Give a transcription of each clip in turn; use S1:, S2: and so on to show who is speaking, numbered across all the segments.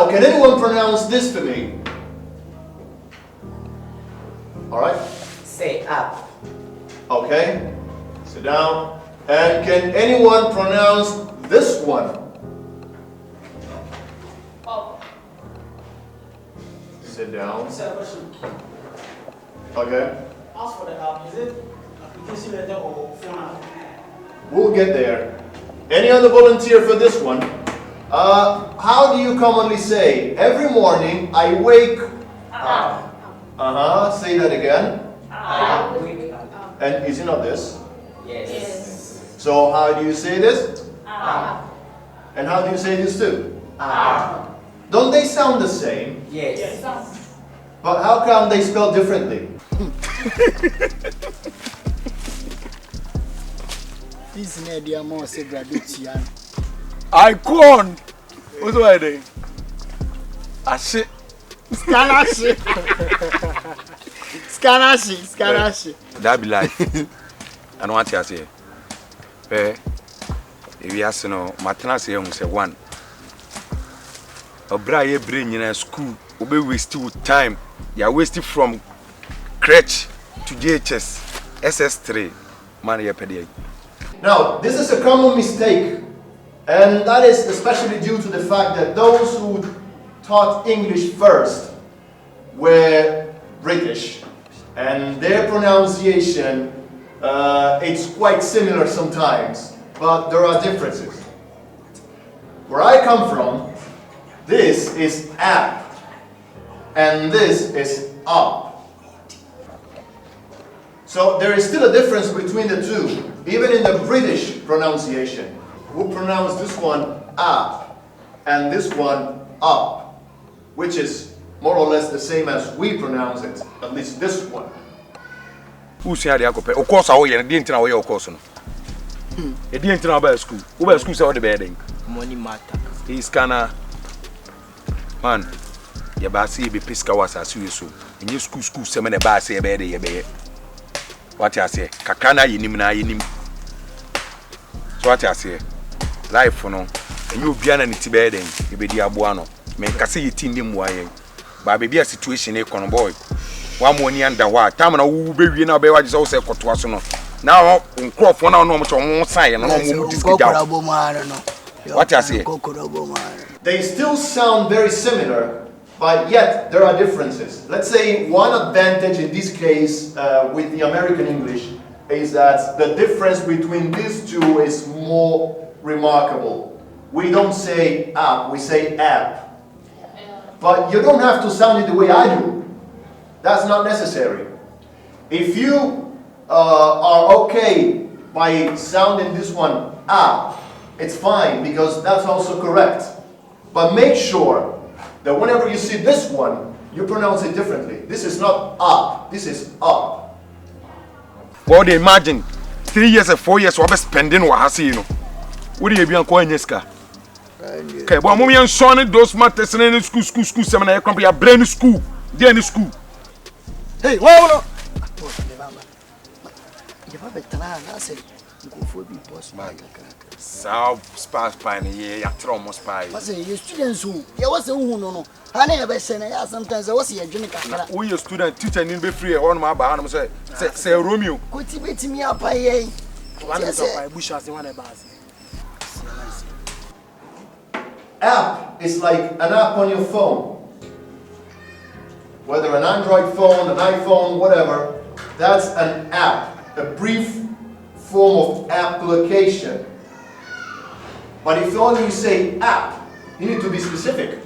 S1: Now, can anyone pronounce this for me? All right.
S2: Say up.
S1: Okay. Sit down. And can anyone pronounce this one?
S3: Up.
S1: Sit down.
S4: Sir, question.
S1: Okay.
S4: Ask for the app. Is it application letter or phone app?
S1: We'll get there. Any other volunteer for this one? How do you commonly say, every morning I wake up? Say that again.
S2: I wake up.
S1: And is it not this?
S2: Yes.
S1: So how do you say this?
S2: Up.
S1: And how do you say this too?
S2: Up.
S1: Don't they sound the same?
S2: Yes.
S1: But how come they spell differently?
S5: This is an idea more say graduate.
S6: I con. What's the idea? I see.
S5: Scanashi.
S6: That be life. I don't want to say. If you ask no, Matana say say one. A braille brain in a school, we wasting time. You are wasting from crèche to JHS, SS3. Man, you pay.
S1: Now, this is a common mistake, and that is especially due to the fact that those who taught English first were British, and their pronunciation, it's quite similar sometimes, but there are differences. Where I come from, this is app, and this is up. So there is still a difference between the two, even in the British pronunciation. We pronounce this one up and this one up, which is more or less the same as we pronounce it, at least this one.
S6: Who say the akope? Of course, I didn't know where of course no. You didn't know about school. Who about school say what the bedding?
S5: Money matter.
S6: He's kinda man. You ba see be piska was as you so. In your school say me the ba say be there. What I say? Kakana yinim na yinim. So what I say? Life no. And you be an anti bedding. You be the aboa no. Me kase yitin dem wa yen. Ba be a situation e kono boy. One money under what? Time na wo be wi na be wa just say koto aso no. Now nkrofo na no mo cho sign na no mo discuss. What I say?
S1: They still sound very similar, but yet there are differences. Let's say one advantage in this case with the American English is that the difference between these two is more remarkable. We don't say app, we say app. But you don't have to sound it the way I do. That's not necessary. If you are okay by sounding this one app, it's fine because that's also correct. But make sure that whenever you see this one, you pronounce it differently. This is not up, this is up.
S6: What do you imagine? 3 years or 4 years, what spending what has you know? What do you be on coin yeska? Okay, but mommy and son, those matters in school, seminar, come be a brand new school, the new school.
S5: Hey, whoa,
S6: So, spas pine here, you're almost pie.
S5: What's your students who? There was a woman. I never say, sometimes I was here, Jimmy.
S6: We your student teacher need be free on my bar. Say Romeo.
S5: Cultivate me up, I
S4: Bush has one about.
S1: App is like an app on your phone. Whether an Android phone, an iPhone, whatever, that's an app, a brief form of application. But if only you say app, you need to be specific.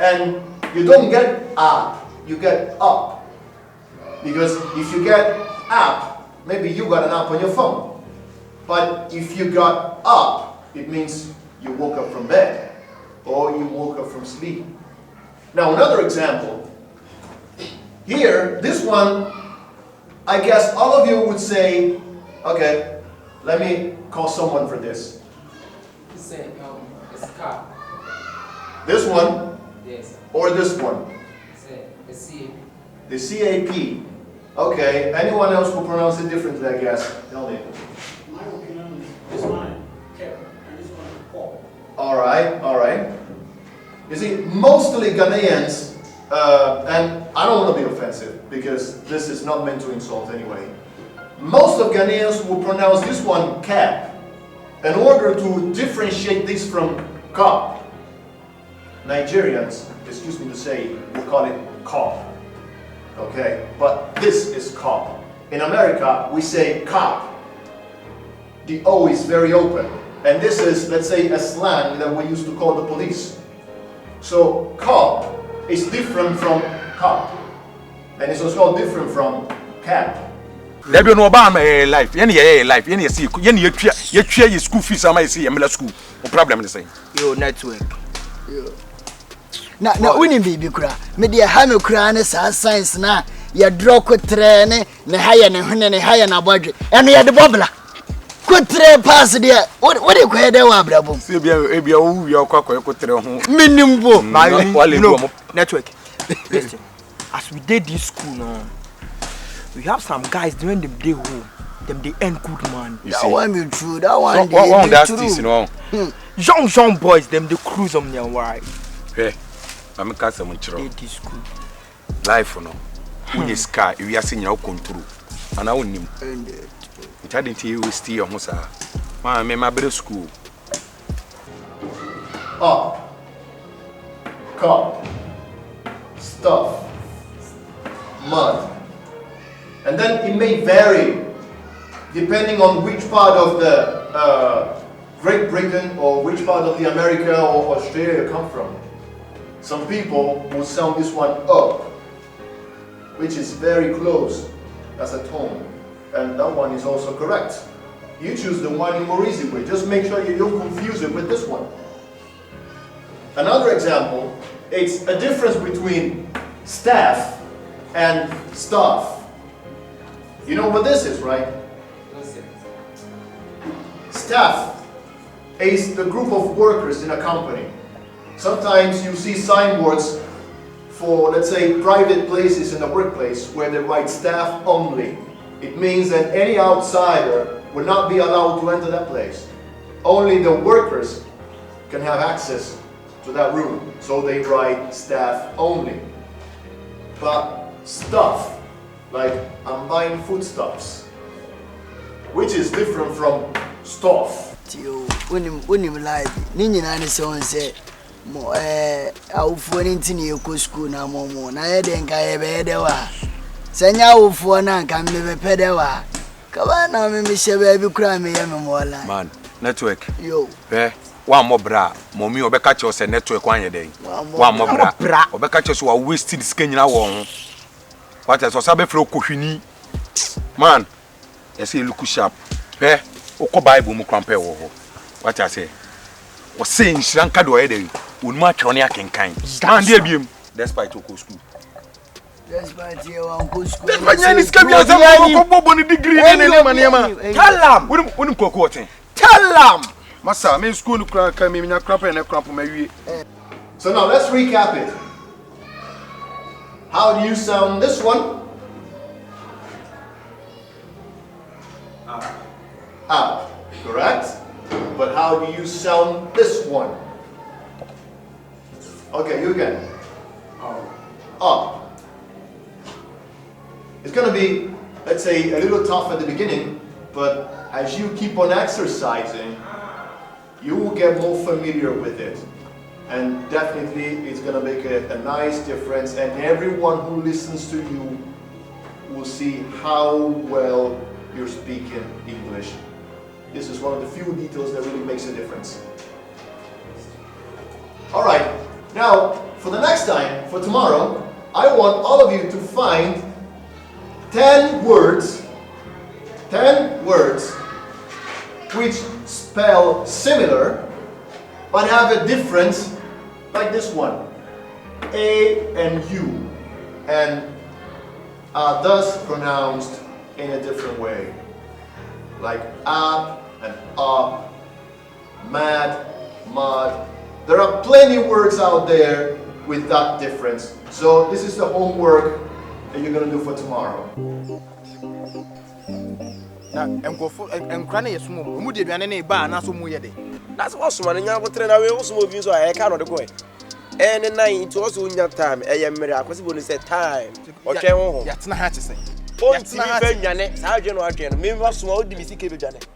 S1: And you don't get app, you get up. Because if you get app, maybe you got an app on your phone. But if you got up, it means you woke up from bed or you woke up from sleep. Now another example. Here, this one, I guess all of you would say, okay, let me call someone for this.
S2: It's car.
S1: This one?
S2: Yes.
S1: Or this one?
S2: The CAP.
S1: The CAP. Okay, anyone else will pronounce it differently, I guess. Tell me.
S4: My opinion is this one, Kev, and this one, Paul.
S1: All right. You see, mostly Ghanaians, and I don't want to be offensive because this is not meant to insult anyway. Most of Ghanaians will pronounce this one cap in order to differentiate this from cop. Nigerians, excuse me to say, will call it cop. Okay, but this is cop. In America, we say cop. The O is very open. And this is, let's say, a slang that we used to call the police. So cop is different from cop. And it's also different from cap.
S6: There be no Obama life. Any life. Any see. Any you school fees. I see. I'm school. No problem. The same.
S3: Yo network.
S5: Yo. Na unim bibi kura. Me dia ha me kura ne sa science na ya draw ko trene ne haya ne hune ne haya na bodwe. Eno ya de bobla. Ko tre pass dia. What dey ko he dey wa brabo.
S6: See bia wo wi akwa ko tre ho.
S5: Minimbo.
S3: Network. Listen. As we did this school now, we have some guys during the day home. Them they end good man.
S5: You that see? One be true. That one
S6: so, one that's this, you know.
S3: Young boys, them they cruise on their wife.
S6: Hey, I'm a cast of
S3: They this school.
S6: Life, you know. When you scar, you are seeing your control. And I wouldn't. It hadn't you stay your house. My better school.
S1: Up, cup, stuff, mud. And then it may vary depending on which part of the Great Britain or which part of the America or Australia you come from. Some people will sound this one up, which is very close as a tone. And that one is also correct. You choose the one in more easy way. Just make sure you don't confuse it with this one. Another example, it's a difference between staff and staff. You know what this is, right? Staff is the group of workers in a company. Sometimes you see signboards for, let's say, private places in the workplace where they write staff only. It means that any outsider will not be allowed to enter that place. Only the workers can have access to that room. So they write staff only. But stuff, like I'm buying foodstuffs, which is different from stuff.
S5: When you live, Nina and so on say, I'll phone into your school now, Momo. I think I have ever. Senya will phone and come live a pedewa. Come on, I'm Michelle, baby, cry me, man.
S6: Network.
S5: Yo.
S6: One more bra, mommy or catch us a network one day. One more bra, or catch us who are wasting skin in our own. What else was a befro kushini? Man, I say look sharp. Oko Bible mu compare wo. What I say? Was saying Shranka do ede would match on yak and kind. Stand there bim. Despite Oko school.
S5: Despite your uncle school.
S6: Degree.
S3: Tell them.
S6: Wouldn't cook.
S3: Tell them.
S6: Massa, me school crack me na crap and a crap my.
S1: So now let's recap it. How do you sound this one? Up, correct? But how do you sound this one? Okay, you again. Up. It's gonna be, let's say, a little tough at the beginning, but as you keep on exercising, you will get more familiar with it. And definitely it's gonna make a nice difference, and everyone who listens to you will see how well you're speaking English. This is one of the few details that really makes a difference. All right, now for the next time, for tomorrow, I want all of you to find 10 words which spell similar but have a difference, like this one, A and U, and are thus pronounced in a different way, like up and up, mad, mud. There are plenty of words out there with that difference. So this is the homework that you're going to do for tomorrow.
S3: That's what someone in your train away also move you so I can't go.
S7: any night it was on your time. I am married. I was going to say time. Okay,
S3: Yeah, it's not hard to say.
S7: oh, it's not Janet. How do you know again? Maybe was small. Did you see Kevin Janet?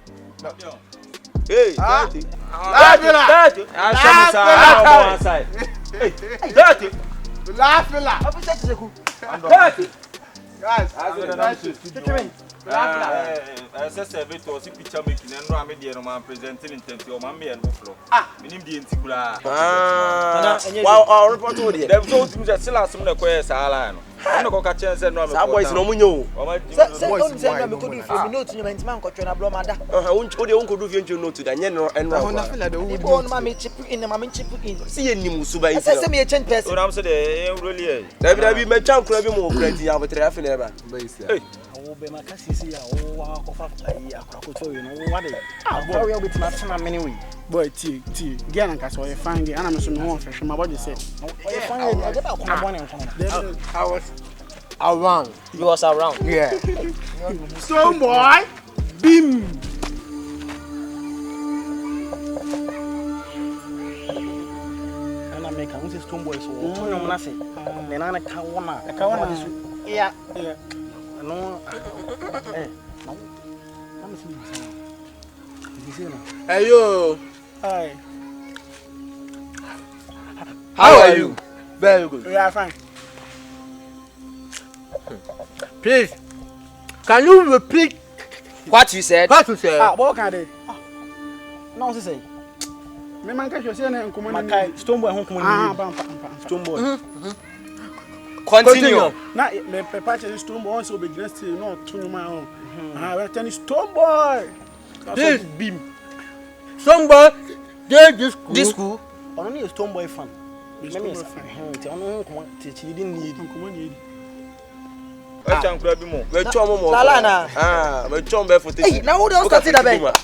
S7: Hey, dirty.
S3: Guys,
S8: I said, service was picture making and Ramadan man presenting in Tentio, Mammy and Buffalo. Meaning the Antigua.
S7: Wow, our report told you.
S8: There was no things that still have some of the queers. I'm not going to catch and no
S7: boys no munyo.
S4: Boy, T, get and cast away fine, and I'm some more fresh. My body said,
S3: I was around.
S2: You was around.
S3: Yeah.
S4: so boy, beam. And I make a little stone boy, so nothing. Then I can't want yeah. No,
S7: Hey yo.
S4: hi.
S7: How are you? Very good.
S4: We are fine.
S3: Please, can you repeat
S2: What you said?
S3: what you said?
S4: What can I do? No, say. Me man catch you say na nkomo stone boy hon komo stone boy.
S2: Continue.
S4: Na me papa che stone boy so be dress no tunu ma on. We tell stone boy.
S3: This beam. Somebody did this school.
S4: Only a stone boy fan. Let me say. He didn't need him.
S8: I can't grab him more.
S7: We're chum more. We're chum for this.
S2: Hey, now who don't start it about?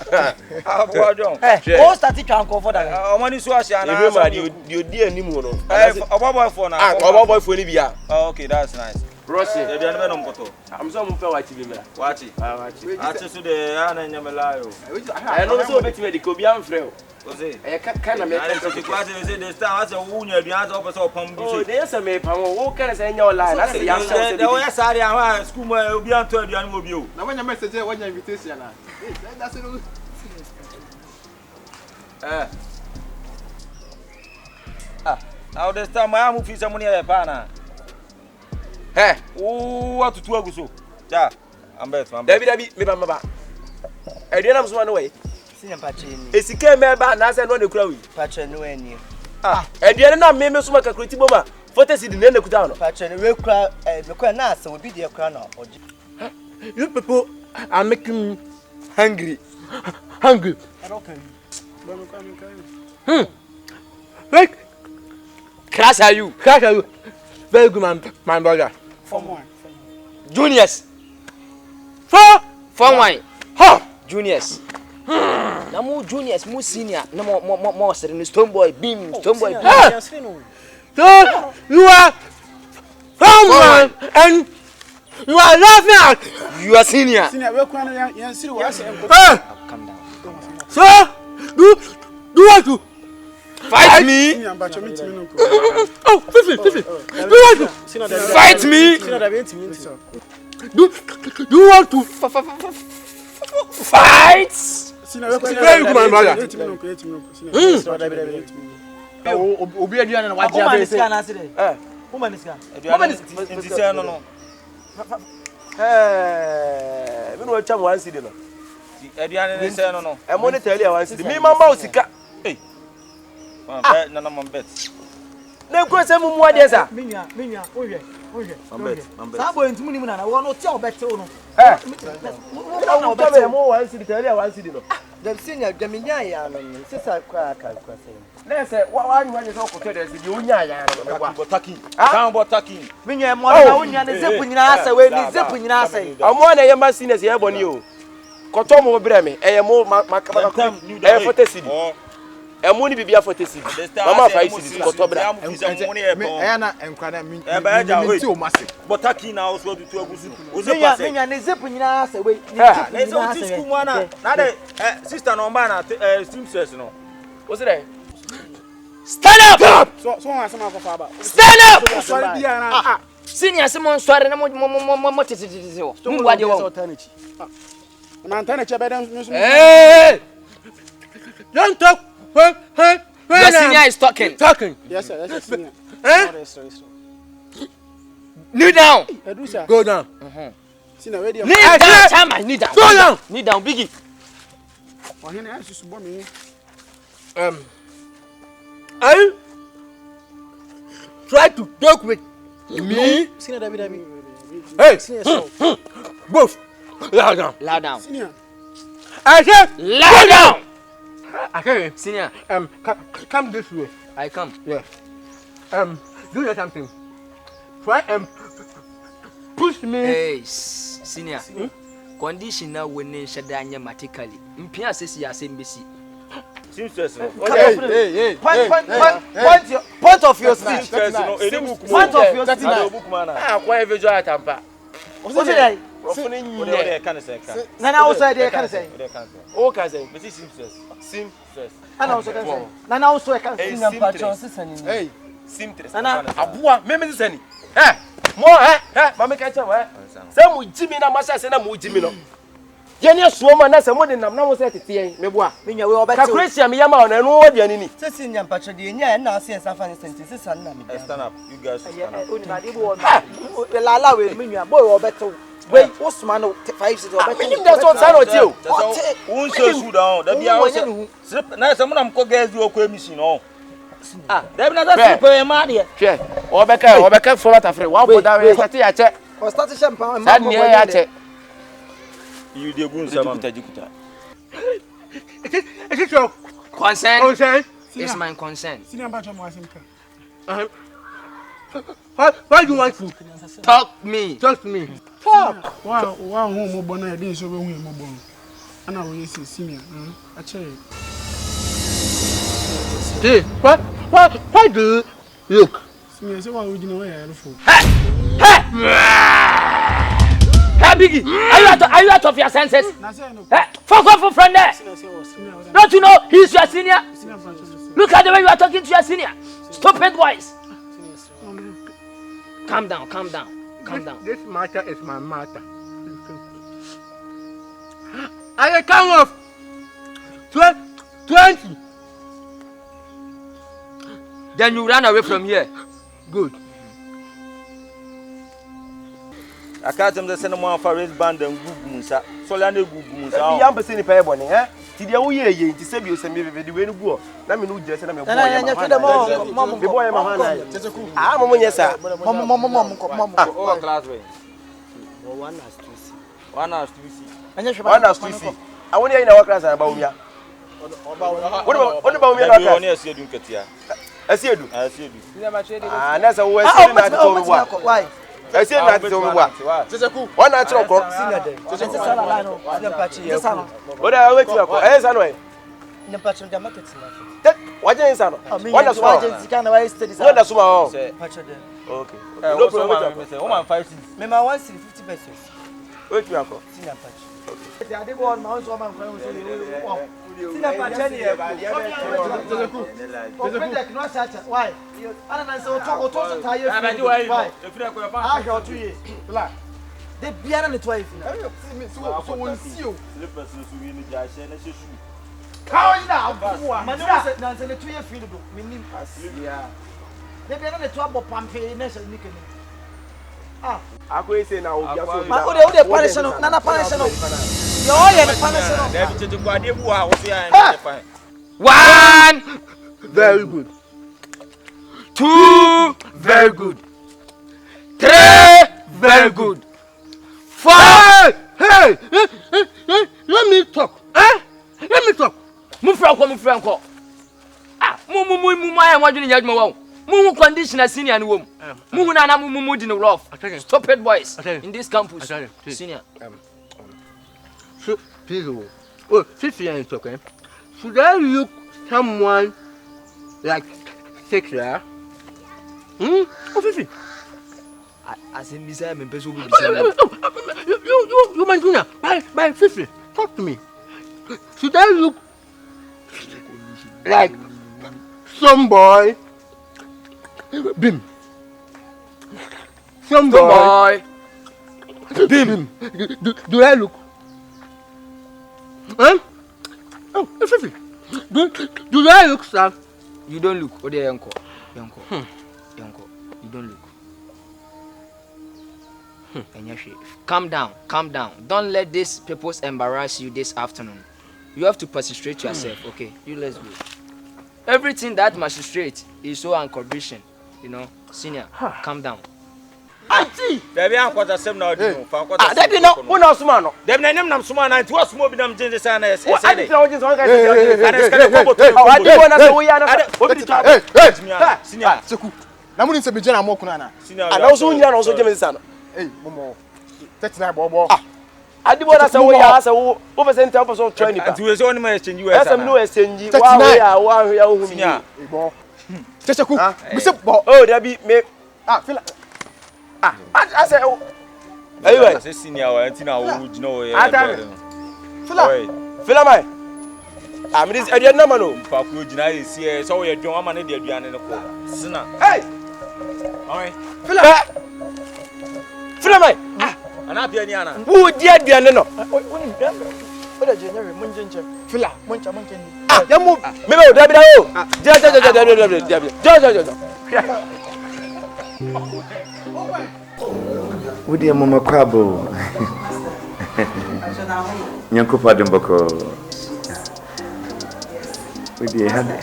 S2: Who started to uncle for that?
S8: How many swash and
S7: you dear anymore?
S8: a boy for now.
S7: Our boy for Libya.
S8: Okay, that's nice.
S7: Rossi,
S8: I'm
S7: some for watching me.
S8: Watch it. I just today, and Yamalayo.
S7: I know so much with the Kobian Frail.
S8: I can't make the stars of Wunya behind of us or Pump.
S7: Oh, there's a map. What can I say in your line? That's a young
S8: man. The way I saw school will be on 12 young mobile.
S3: Now, when your message, when your invitation, that's it.
S8: Now, this time I am fees some money at Pana.
S7: Hey,
S8: what to 12 so? Yeah, I'm better.
S7: David, me, Mama. I didn't run away. Is he came back and I said, no, the crowd.
S2: Patron, no any.
S7: And you are not maybe so much a critical moment. For this is the name of the town.
S2: Patron, we cry, the crown, so will be the crown.
S3: You people are making me hungry. Hungry. Like,
S7: Class are you?
S3: Class are you? Very good, my brother.
S4: Form 1.
S2: Juniors.
S3: Form
S2: 1.
S3: Huh?
S2: Juniors. Na more juniors, more senior, no more in stone boy, beam, stone boy.
S3: So you are someone and you are laughing at
S2: You are senior.
S4: Senior, we can see what I say.
S2: Calm down.
S3: So do what to
S2: Fight me.
S4: Senior, but you meet me.
S3: Oh, listen. Do what to
S2: Fight me.
S3: Do what to
S2: Fight.
S3: very good, my brother.
S4: Obi aduane na waje
S2: abe say. Woman is
S8: no.
S7: We no cham one city no.
S8: Ediane ni say no.
S7: E mo ni tell you one city. Me mama osika.
S8: Hey. Na bet.
S7: Na ko se mu ade sa.
S2: Minya, ohwe.
S8: Bet.
S2: Sabo entimu ni mu na wo no tia obete no.
S7: No obete mo one city tell you one city no.
S2: Dem senior dem nya ya no. Sisa kwa say.
S7: Na say wa ni so ko tell you the unya ya no.
S8: Botaki. Kan botaki.
S2: Minya mo na unya ne zepu nyina asa we ni zepu nyina asa.
S7: Omo na ye ma seniors ye boni o. Koto mo bre me eye mo makaba e foto city. E mo ni bibia foto city. Mama 5 city koto bra.
S3: I na enkwa na mi ti o mase.
S8: Botaki na also do to agusu.
S2: Minya ne zepu nyina asa we.
S8: Na so ti school mo na. Na de sister no mba na stream stress no.
S7: What's that?
S2: Stand up!
S4: So I say my father.
S2: Stand up!
S4: Sorry, Diana.
S2: Senior Simon sorry na mo tete. Mu wade wo.
S3: Hey! Don't talk.
S2: The senior is talking.
S4: Yes, sir. Yes, senior.
S2: Kneel down.
S3: Go down.
S4: Senior, where do you?
S2: Kneel down. Chama, kneel down.
S3: Go down.
S2: Kneel down, Biggie.
S3: I try to talk with me.
S4: Senior, David.
S3: Hey,
S4: Senior,
S3: both. Lie down.
S2: Lie down.
S4: Senior.
S3: I said,
S2: lie down.
S3: Okay.
S2: Senior,
S3: Come this way.
S2: I come.
S3: Yeah. Do you something? Try and push me.
S2: Hey, senior. Condition now when shadanya matically. Impia says ya same bisi.
S3: Point of your speech.
S7: Point of your speech. Ah, why have you joined Tampa?
S4: What's it? Nana also there can say.
S7: Oh, cousin, but this seems
S4: Nana also can say. Nana also can say.
S7: Hey, Simtres. Nana, Abua, Memon Sani. Eh, more, Mamma Catcher, some with Jimmy and Massa and a Mujimino. Genius woman, that's a modern number was at the tea. Mebois, when you were back to Christian Yama and no one.
S3: Senior Patrody, and now see as I find sentences. Stand
S8: up, you guys.
S4: Lala will mean your boy or better. Wait, what's man 5 6 or better?
S7: That's what I know you.
S8: Who's so down? That be our now someone could get you a machine.
S7: Ah, they're not a man here. Or Becca for what afraid. What would I say? I check.
S4: Or start a champagne.
S7: I check.
S8: You did good, someone.
S3: Is it your
S2: Consent?
S3: consent?
S2: It's my consent.
S4: Senior Bacham was in
S3: Why do you want to
S2: Talk me.
S3: talk to me?
S4: Fuck! Wow, home bonnet didn't show me mobile. And I will see senior. I tell you.
S3: Hey, why do you look?
S4: Senior, say what would you know where I for?
S2: Hey, Biggie, are you out of your senses? Hey, fuck off from there. Don't you know he's your senior? Look at the way you are talking to your senior. Stupid boys. Calm down.
S3: This matter is my matter. I count of 20.
S2: Then you run away from here.
S3: Good.
S8: I can't tell them the cinema for race band and Gugunsa. Solano Gugunsa.
S7: I'm a senior pay bonnie, eh? Did you hear you to save you some baby the way to go? Let me know just a boy. The boy, I'm on yes, sir.
S8: Oh, class way. One has to see.
S7: I want to know class about me. What about me? I see you. And that's a way
S4: Why?
S1: I say that to me. One natural crop. What I wait to go. Yes, anyway. What is it? What is it? What is it? Okay. No problem.
S8: Woman 5 6.
S3: Remember 150 pesos.
S1: Wait to go.
S4: Why? They be on the 12. So we'll see you. How is that? Man, that's a 2 year field. They be on the 12 Pampay National Nickel.
S1: I go say now.
S4: The punishment, Nana punishment.
S2: One,
S3: Very good.
S2: 2,
S3: Very good.
S2: 3, very good. 4.
S3: Hey! Let me talk. Let me talk.
S2: Move Franco. Ah, I am watching Yadmo. Mumu conditioner senior and womb. Mumu na mumu din rough. Stupid boys in this campus. Senior.
S3: So, please, oh, 50 years okay. Should I look someone like 6 years? Oh, 50.
S2: I said, Miss M, and Pesu.
S3: You might do that. By 50. Talk to me. Should I look like Some boy. Bim. Some boy. Bim. Do I look? Huh? Oh, Fifi. Do I look, sir?
S2: You don't look. Ode yanko. Yanko. Yanko. You don't look. Calm down. Calm down. Don't let these people embarrass you this afternoon. You have to prostrate yourself. Okay, you let's go. Everything that magistrate is so encouraging. You know, senior, calm down.
S3: Auntie!
S8: Baby, I'm quite a same now.
S3: That you know, who knows, man?
S8: Them name them Sumana, it was more than James and
S3: I didn't know this one guy. Senior, Seku. Namu se bijana mo kunana.
S7: And also you also give me son.
S3: Hey, momo. 39 bobo.
S7: Adibola say we ya say wo percent of so 20 pa.
S8: You was only my exchange US.
S7: Esa no exchange. Wa ya hu mi.
S3: Ebo. Seku. We say
S7: Oh, there be me.
S3: Feel
S7: I say anyway.
S8: Say senior wa ntina wo gino ye.
S7: Feel am I mean this area number no.
S8: Pa ku gina ye see so we dwon ama ne de aduane ne ko. Sina.
S7: Hey.
S8: Alright.
S7: Feel am I?
S8: Ana bia ni ana.
S7: Who dia aduane no?
S3: Oda jenere munjenje. Fila, muncha munche ni.
S7: Ya mu me be da bi da o. Ja.
S9: Udi ya mama kwabo. Nyanko padum boko. Udi ya hade.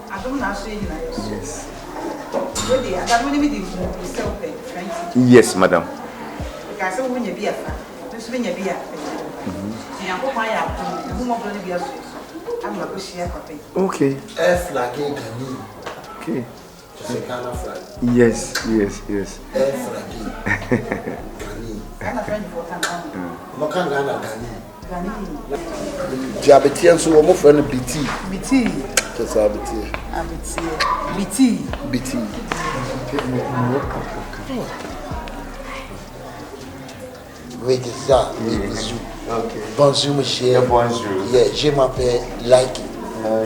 S9: Adum yes. Yes, madam. Okay. Okay. Yes.
S10: Diabetes so we friend BT. Just BT. Wait, is that? Okay. Bonjour, monsieur.
S9: Bonjour.
S10: Yeah, je m'appelle Like.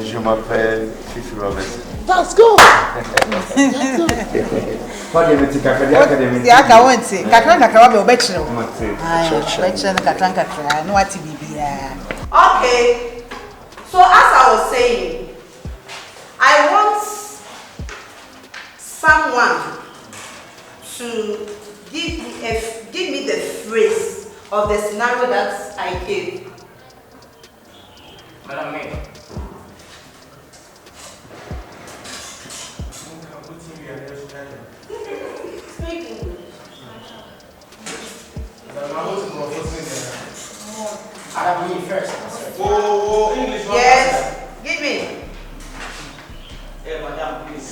S9: Je m'appelle Fifi Robert.
S10: Let's go.
S11: Okay. So as I was saying, I want someone to give me the phrase of the scenario that I gave.
S2: Madam Mayor.
S11: Speak English. Yes, give me.
S4: Hey, madam, please.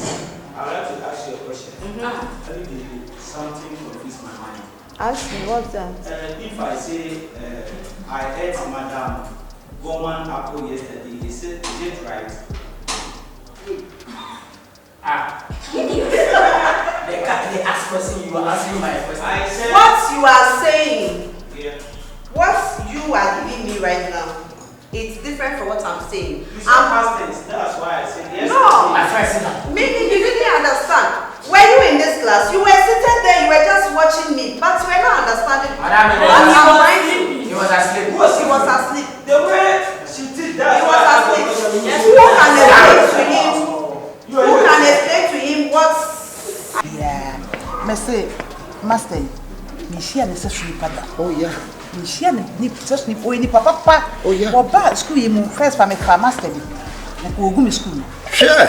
S4: I would like to ask you a question. Something confused my mind.
S11: Ask me, what's that?
S4: If I say I ate Madam Goman apple yesterday, is it right? The ask question you are asking my question. I said
S11: What you are saying,
S4: yeah.
S11: what you are giving me right now, it's different from what I'm saying.
S4: You said past tense, that's why I said yes.
S11: No,
S4: my friend.
S11: Meaning you didn't understand. Were you in this class? You were sitting there, you were just watching me, but you were not understanding what I'm trying to do.
S4: He was asleep.
S11: He was asleep.
S4: The way she did that.
S11: He was asleep. Who can explain to him? Who can explain to him what's...
S12: Yeah, Master, Michelle is a sweet papa.
S10: Oh, yeah.
S12: Michelle, just ni papa.
S10: Oh, yeah.
S12: Or bad school, you first for me, Master. Go school.
S10: Sure.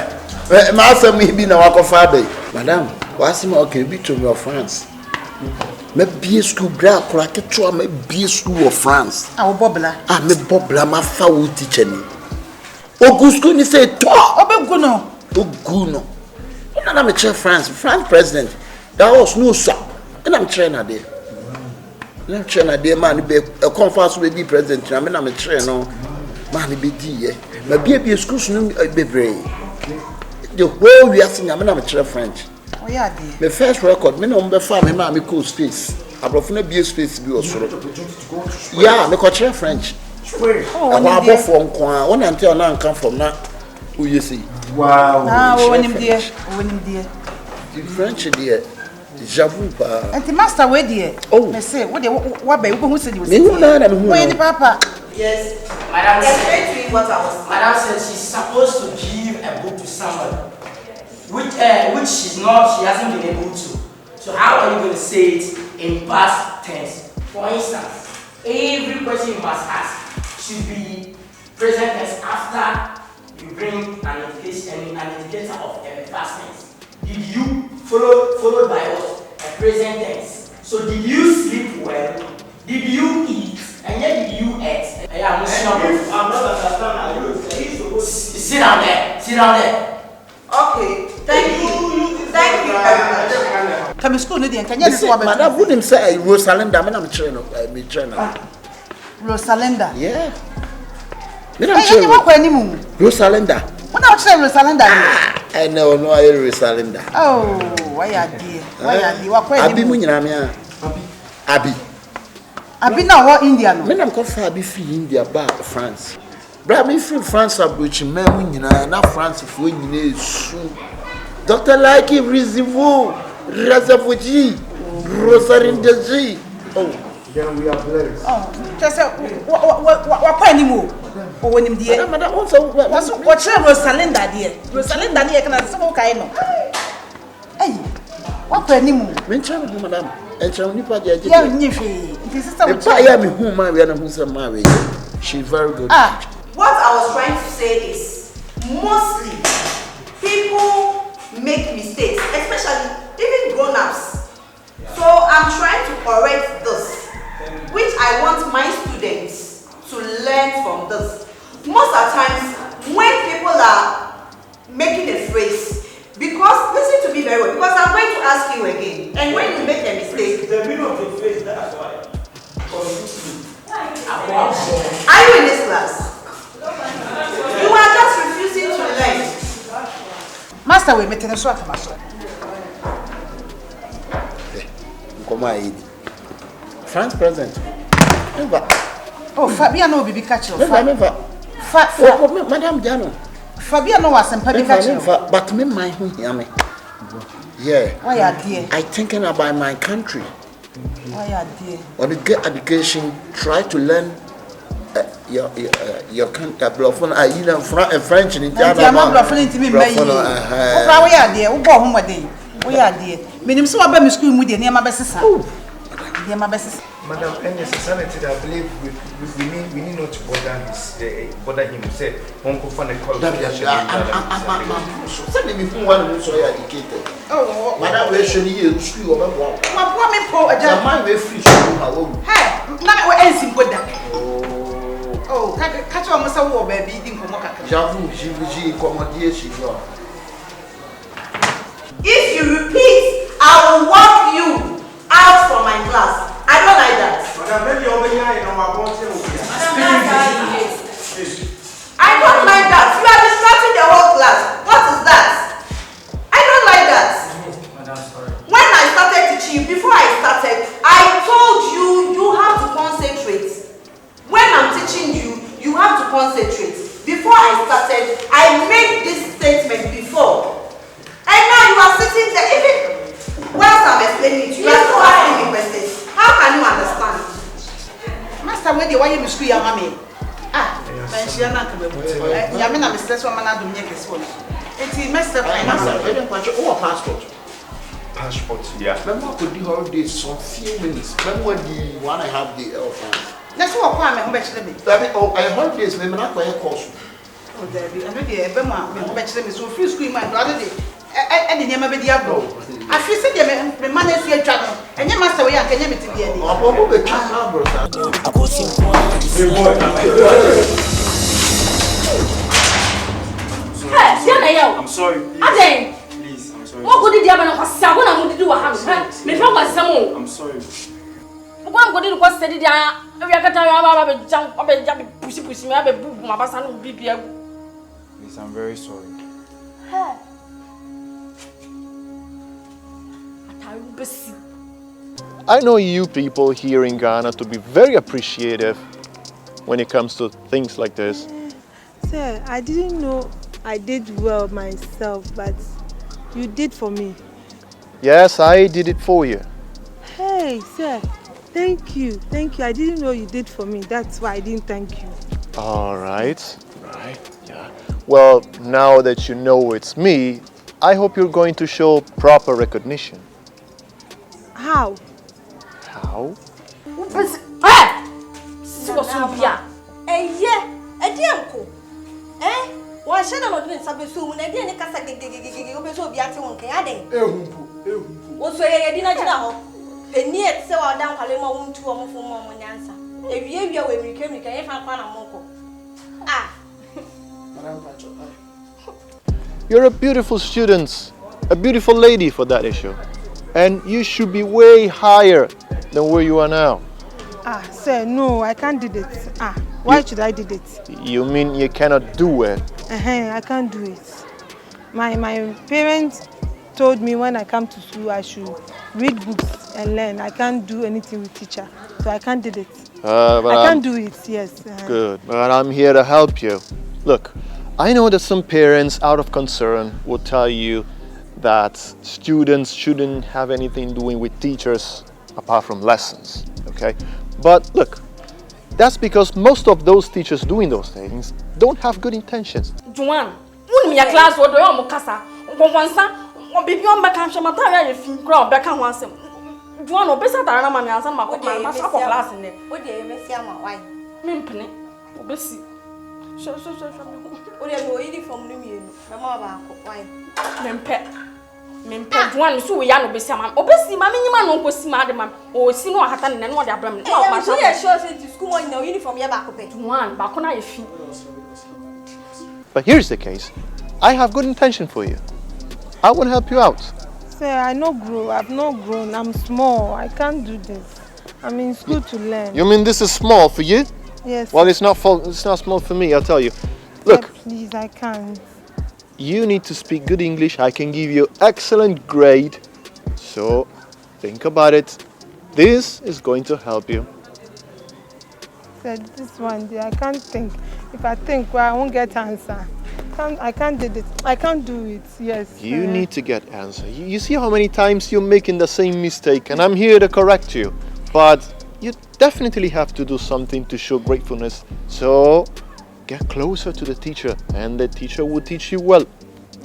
S10: Master, me be na wako father. Madam, what's my okay? Be to your France. Me be school bra kura ketua me be school of France.
S12: Bobla.
S10: Me Bobla ma fa wo teacher ni. Ogu school ni say to.
S12: Ogu no.
S10: Ina na me chair France president. That was no sir. Ina me trainer there. Na trainer there man be a conference we be president na me na me train no. Man be di ye. Me be school no be brave. The whole we are saying I'm not French.
S12: Oh yeah, dear.
S10: The first record, me no be farm me me cool space. Abrofo na be space bi osoro. Yeah, me culture French.
S12: Oh,
S10: I want to from Kwan. One until now come from now. Who you see?
S12: Wow. Ah, when him dear. When him dear.
S10: The French dear. J'avoue pas.
S12: And the master where dear.
S10: Oh.
S12: Me say, what be who said you was.
S10: Me who na na who.
S12: Where the papa?
S11: Yes.
S13: Madam
S11: said what I was.
S13: Madam said she's supposed to give a book to somebody. Which she hasn't been able to. So how are you going to say it in past tense? For instance, every question you must ask should be present tense after you bring an indicator of a past tense. Did you followed by what? A present tense. So did you sleep well? Did you eat? And yet did you eat? I'm not understanding. Sit down there. Sit down there.
S11: Okay, thank you very much.
S12: Come school, no, can you say,
S10: Madam, wouldn't say Rosalinda, I'm trainer.
S12: Rosalinda?
S10: Yeah.
S12: Rosalinda. What I say, Rosalinda?
S10: I know, no, I Rosalinda.
S12: Oh, why are dear? Why are you? What
S10: Abi Munamia? Abi.
S12: Abi now, what Indian?
S10: Men, I'm called Fabi free India, back France. Bra me free France of which men you know na France for you know soon. Doctor like him reservoir reservoir Rosalinda. Oh,
S9: then we are blessed.
S12: Oh, just what anymore? Oh, when him dear.
S10: Madam also
S12: what Rosalinda dear. Rosalinda dear can some kind of. Hey, what anymore?
S10: Mention madam. And so nipa dey.
S12: Yeah, nifi. This is
S10: some. I am who marry and who some marry. She's very good.
S11: What I was trying to say is, mostly people make mistakes, especially even grown-ups. So I'm trying to correct this, which I want my students to learn from this. Most of the times, when people are making a phrase, because listen to me very well, because I'm going to ask you again, and when you make a mistake,
S8: the meaning of the phrase, that's why.
S11: Are you in this class? You are just refusing to learn.
S12: Master, we met in a swat, master.
S10: Come on, France present.
S12: Oh, Fabiano will be catching.
S10: Madame Diano.
S12: Fabiano was some public catching.
S10: But me, my home, yummy. Yeah.
S12: Why are dear?
S10: I thinking about my country.
S12: Why are dear?
S10: When you get education, try to learn your country, you know, French and Italian.
S12: I'm not bluffing to me, my dear. We are dear. We go home a day. We are dear. Minimum so about school with the near my best. Dear my best.
S9: Madam, any society, I believe we need not to bother him. Say, Uncle Fanny called.
S10: Send me from one who's so educated. Oh, Madam, we should use school over one.
S12: My poor me poor, a
S10: man will free school.
S12: Hey, now we're anything good. Oh, catch almost a war, baby.
S10: Javu, she accommodation.
S11: If you repeat, I will walk you out from my class. I don't like that. I don't like that. You are distracting the whole class. What is that? I don't like that. When I started teaching, before I started, I told you have to concentrate. When I'm teaching you, you have to concentrate. Before I started, I made this statement before. And now you are sitting there, even whilst I'm explaining it, you are still asking me questions. How can you understand?
S12: Master, when they want you to school, your mommy. She are not coming. Yamina, Mr. Swamana, do make a swallow. It's a master.
S10: Passport. Passport, yeah. Remember, could do holidays for a few minutes. Remember the one I have the
S12: that's what I'm going to
S10: I holidays, maybe not by a course.
S12: Oh, there be another Bema, so free school, my brother. I didn't never be diablo. I feel said the man is here travel, and your master, we are going to be a
S8: I'm sorry. Please, I'm sorry.
S13: What could you have to do? I'm sorry. What could you was said? I
S8: Please, I'm very sorry.
S1: I know you people here in Ghana to be very appreciative when it comes to things like this.
S14: Sir, I didn't know I did well myself, but you did for me.
S1: Yes, I did it for you.
S14: Hey, sir, thank you. Thank you. I didn't know you did for me. That's why I didn't thank you.
S1: All right. Yeah. Well, now that you know it's me, I hope you're going to show proper recognition.
S14: How?
S1: How? You're a beautiful student, a beautiful lady for that issue. And you should be way higher than where you are now.
S14: Sir, no, I can't do it. Why should I do it?
S1: You mean you cannot do it?
S14: I can't do it. My parents told me when I come to school I should read books and learn. I can't do anything with teacher, so I can't do it. I can't do it, yes.
S1: Good, but I'm here to help you. Look, I know that some parents out of concern will tell you that students shouldn't have anything doing with teachers apart from lessons, okay? But look, that's because most of those teachers doing those things don't have good intentions.
S15: Juan, when your class was doing Mokasa, one baby on back and Shamataya, if you grow back and once. Juan, or better than a man as a class in there. What do you miss your wife? Mimpany, Bessie. So, what are you eating from Lumiere? Mamma, why? Mempet one so we are no besama. Obesi ma menima no nkosi ma de ma. O si no hata ne no de abram. No ma sha. You sure say to school in the uniform here back up. One back na yefi.
S1: But here's the case. I have good intention for you. I will help you out.
S14: Sir, I've not grown. I'm small. I can't do this. I'm in school to learn.
S1: You mean this is small for you?
S14: Yes.
S1: Well, it's not small for me, I'll tell you. Look.
S14: Sir, please, I can't.
S1: You need to speak good English. I can give you excellent grade. So think about it. This is going to help you.
S14: Sir, this one day I can't think. If I think, well, I won't get answer. I can't do it. I can't do it. Yes.
S1: You need to get answer. You see how many times you're making the same mistake, and I'm here to correct you. But you definitely have to do something to show gratefulness. So get closer to the teacher, and the teacher will teach you well.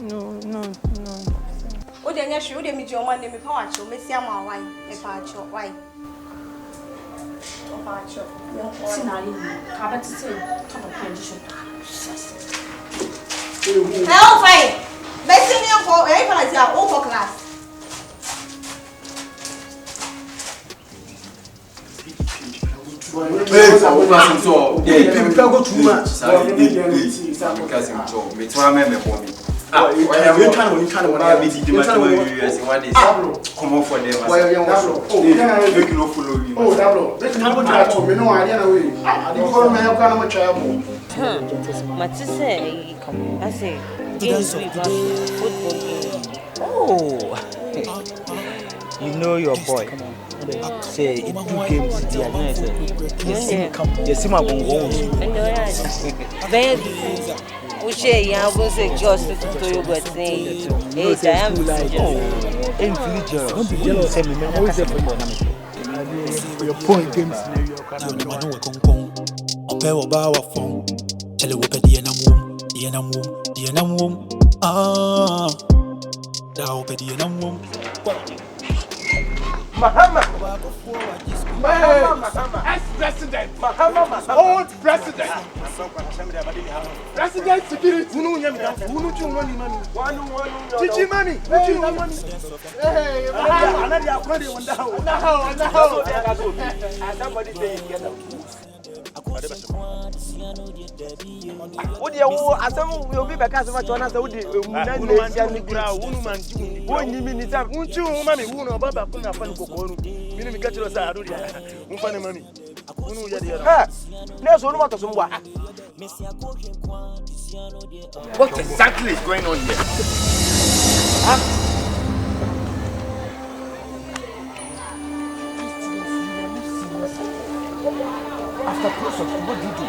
S14: No.
S11: Oh, then you should meet your man. Me power show. Me see my wife. Me power show. Why? Power show.
S15: Sinali, kabati say, come on, condition.
S11: Hello, fine. Messing you for everybody are over class.
S7: People go too much. Come on for them.
S4: You know your boy. Say in 2 games, you see my bongo.
S16: Uche ya go say just to you but say hey I am
S4: don't be jealous of me, man. Always there for you. Your point games scenario can
S17: Ope oba wa phone. Tell you ope the enam da ope the enam
S7: Mahama, ex-president, old president, president security. Chichi money. Hey, somebody say you get asem will be back as much on as I would do. What exactly is going on here?
S10: Because of what you do.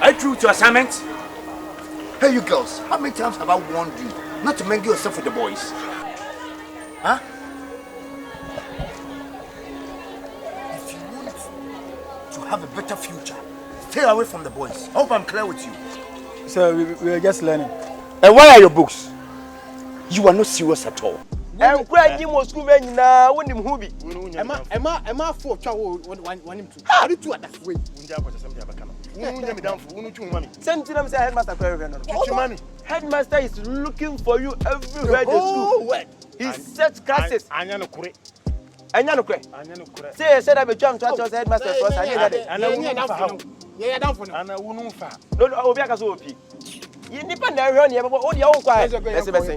S7: Are you true to assignment?
S10: Hey, you girls, how many times have I warned you not to mingle yourself with the boys? Huh? If you want to have a better future, stay away from the boys. I hope I'm clear with you.
S4: So we are just learning.
S10: And where are your books? You are not serious at all.
S3: And where you must go now when you movie.
S4: Emma for chow one him to. How do you at that way?
S3: Send to them say headmaster Headmaster is looking for you everywhere in the school. He sets classes. Say said I be jump to us headmaster first. No, Obi akaso opi. You depend on run here, but all your own quiet. Let's say.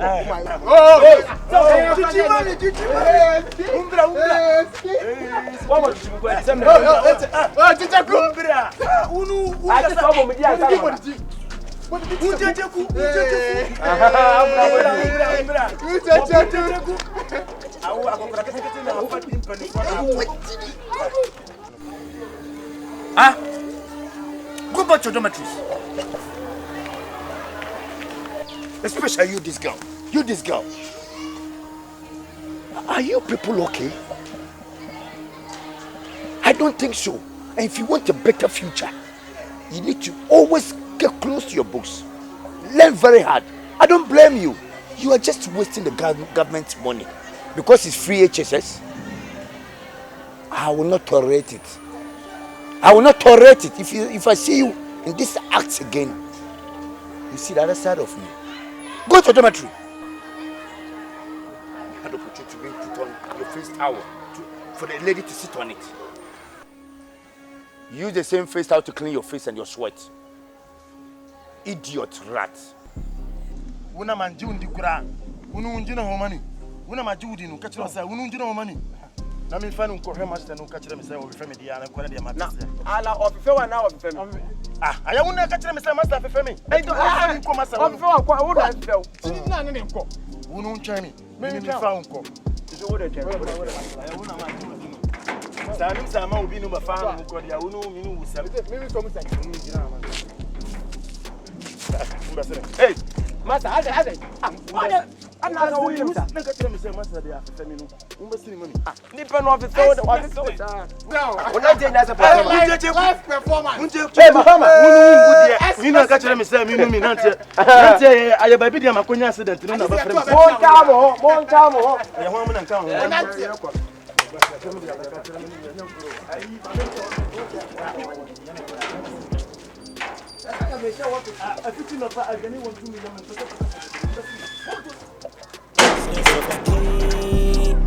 S10: Go back to dormitories. Especially you, this girl. You, this girl. Are you people okay? I don't think so. And if you want a better future, you need to always get close to your books. Learn very hard. I don't blame you. You are just wasting the government's money because it's free HSS. I will not tolerate it. I will not tolerate it. If I see you in this act again, you see the other side of me. Go to the dormitory. I had the opportunity to put on your face towel for the lady to sit on it. Use the same face towel to clean your face and your sweat. Idiot rat.
S7: Una manjundi kura. Unu unjina homani. Una majudi nu kachira sa unu unjina homani. Na mi fanu ko hema nu kachira mi sa o femi dia na ko na dia ma.
S3: Na ala ofife wa na ofife mi.
S7: Aya una kachira mi sa master ofife mi.
S3: Ei do ko master. Ofife wa ko wo na ofife o.
S7: Sini na ne nko. Unu unchani. Mi fa unko.
S3: Iso wo de chani.
S7: Aya una ma. Salim sama obi nu ba fa nu ko dia unu mi nu wusa. Mi so mu sa ni jira ma.
S3: Hey, master, ade. I'm not going to
S7: say master they are feminine.
S3: Nipa no office so no. Una dey na
S7: live performance. Hey, mama. We no catch them say me nanti. Nanti aye baby dia makonya accident no na ba frame.
S3: Mon chamo.
S7: Ya ho mo na nka ho.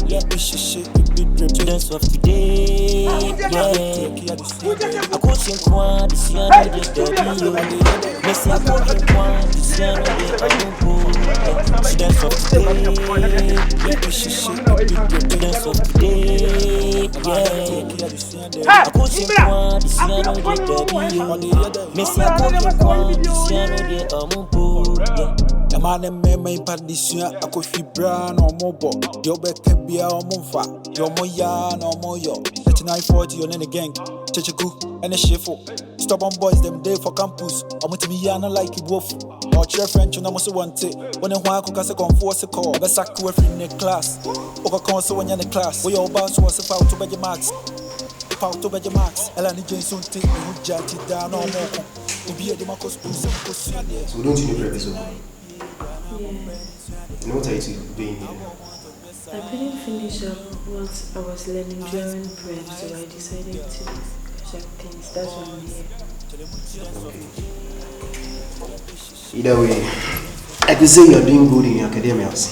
S17: Yeah, it's shit, students of today. Yeah, I coach in Kwan, this year, I just don't know. Miss I coach in Kwan, this year, I don't know. Students of today. Yeah, it's shit, students of today. Yeah, I coach in Kwan, this year, I don't know. Miss I coach in Kwan, this year, I don't know. The man and me padisha, I could feel brown or mobile. Your back can be our monfa. Your moya no more yo. 3940 on any gang. Kyekyeku and a shefo. Stubborn boys, them day for campus. I'm with me, I don't like it wolf. Or chair French, and I must want it. When I want to go force a call, but sack to every in the class. Over console when you're in the class. We all bounce was a foul to bed your marks. Foul to bed your marks. Elani Jason take me who judge it down on more. To be a democracy.
S18: So don't you know prep is over?
S19: Yeah.
S18: And what are you doing here?
S19: I couldn't finish up what I was learning during prep, so I decided to check things. That's why I'm here.
S18: Okay. Either way, I could say you're doing good in your academics.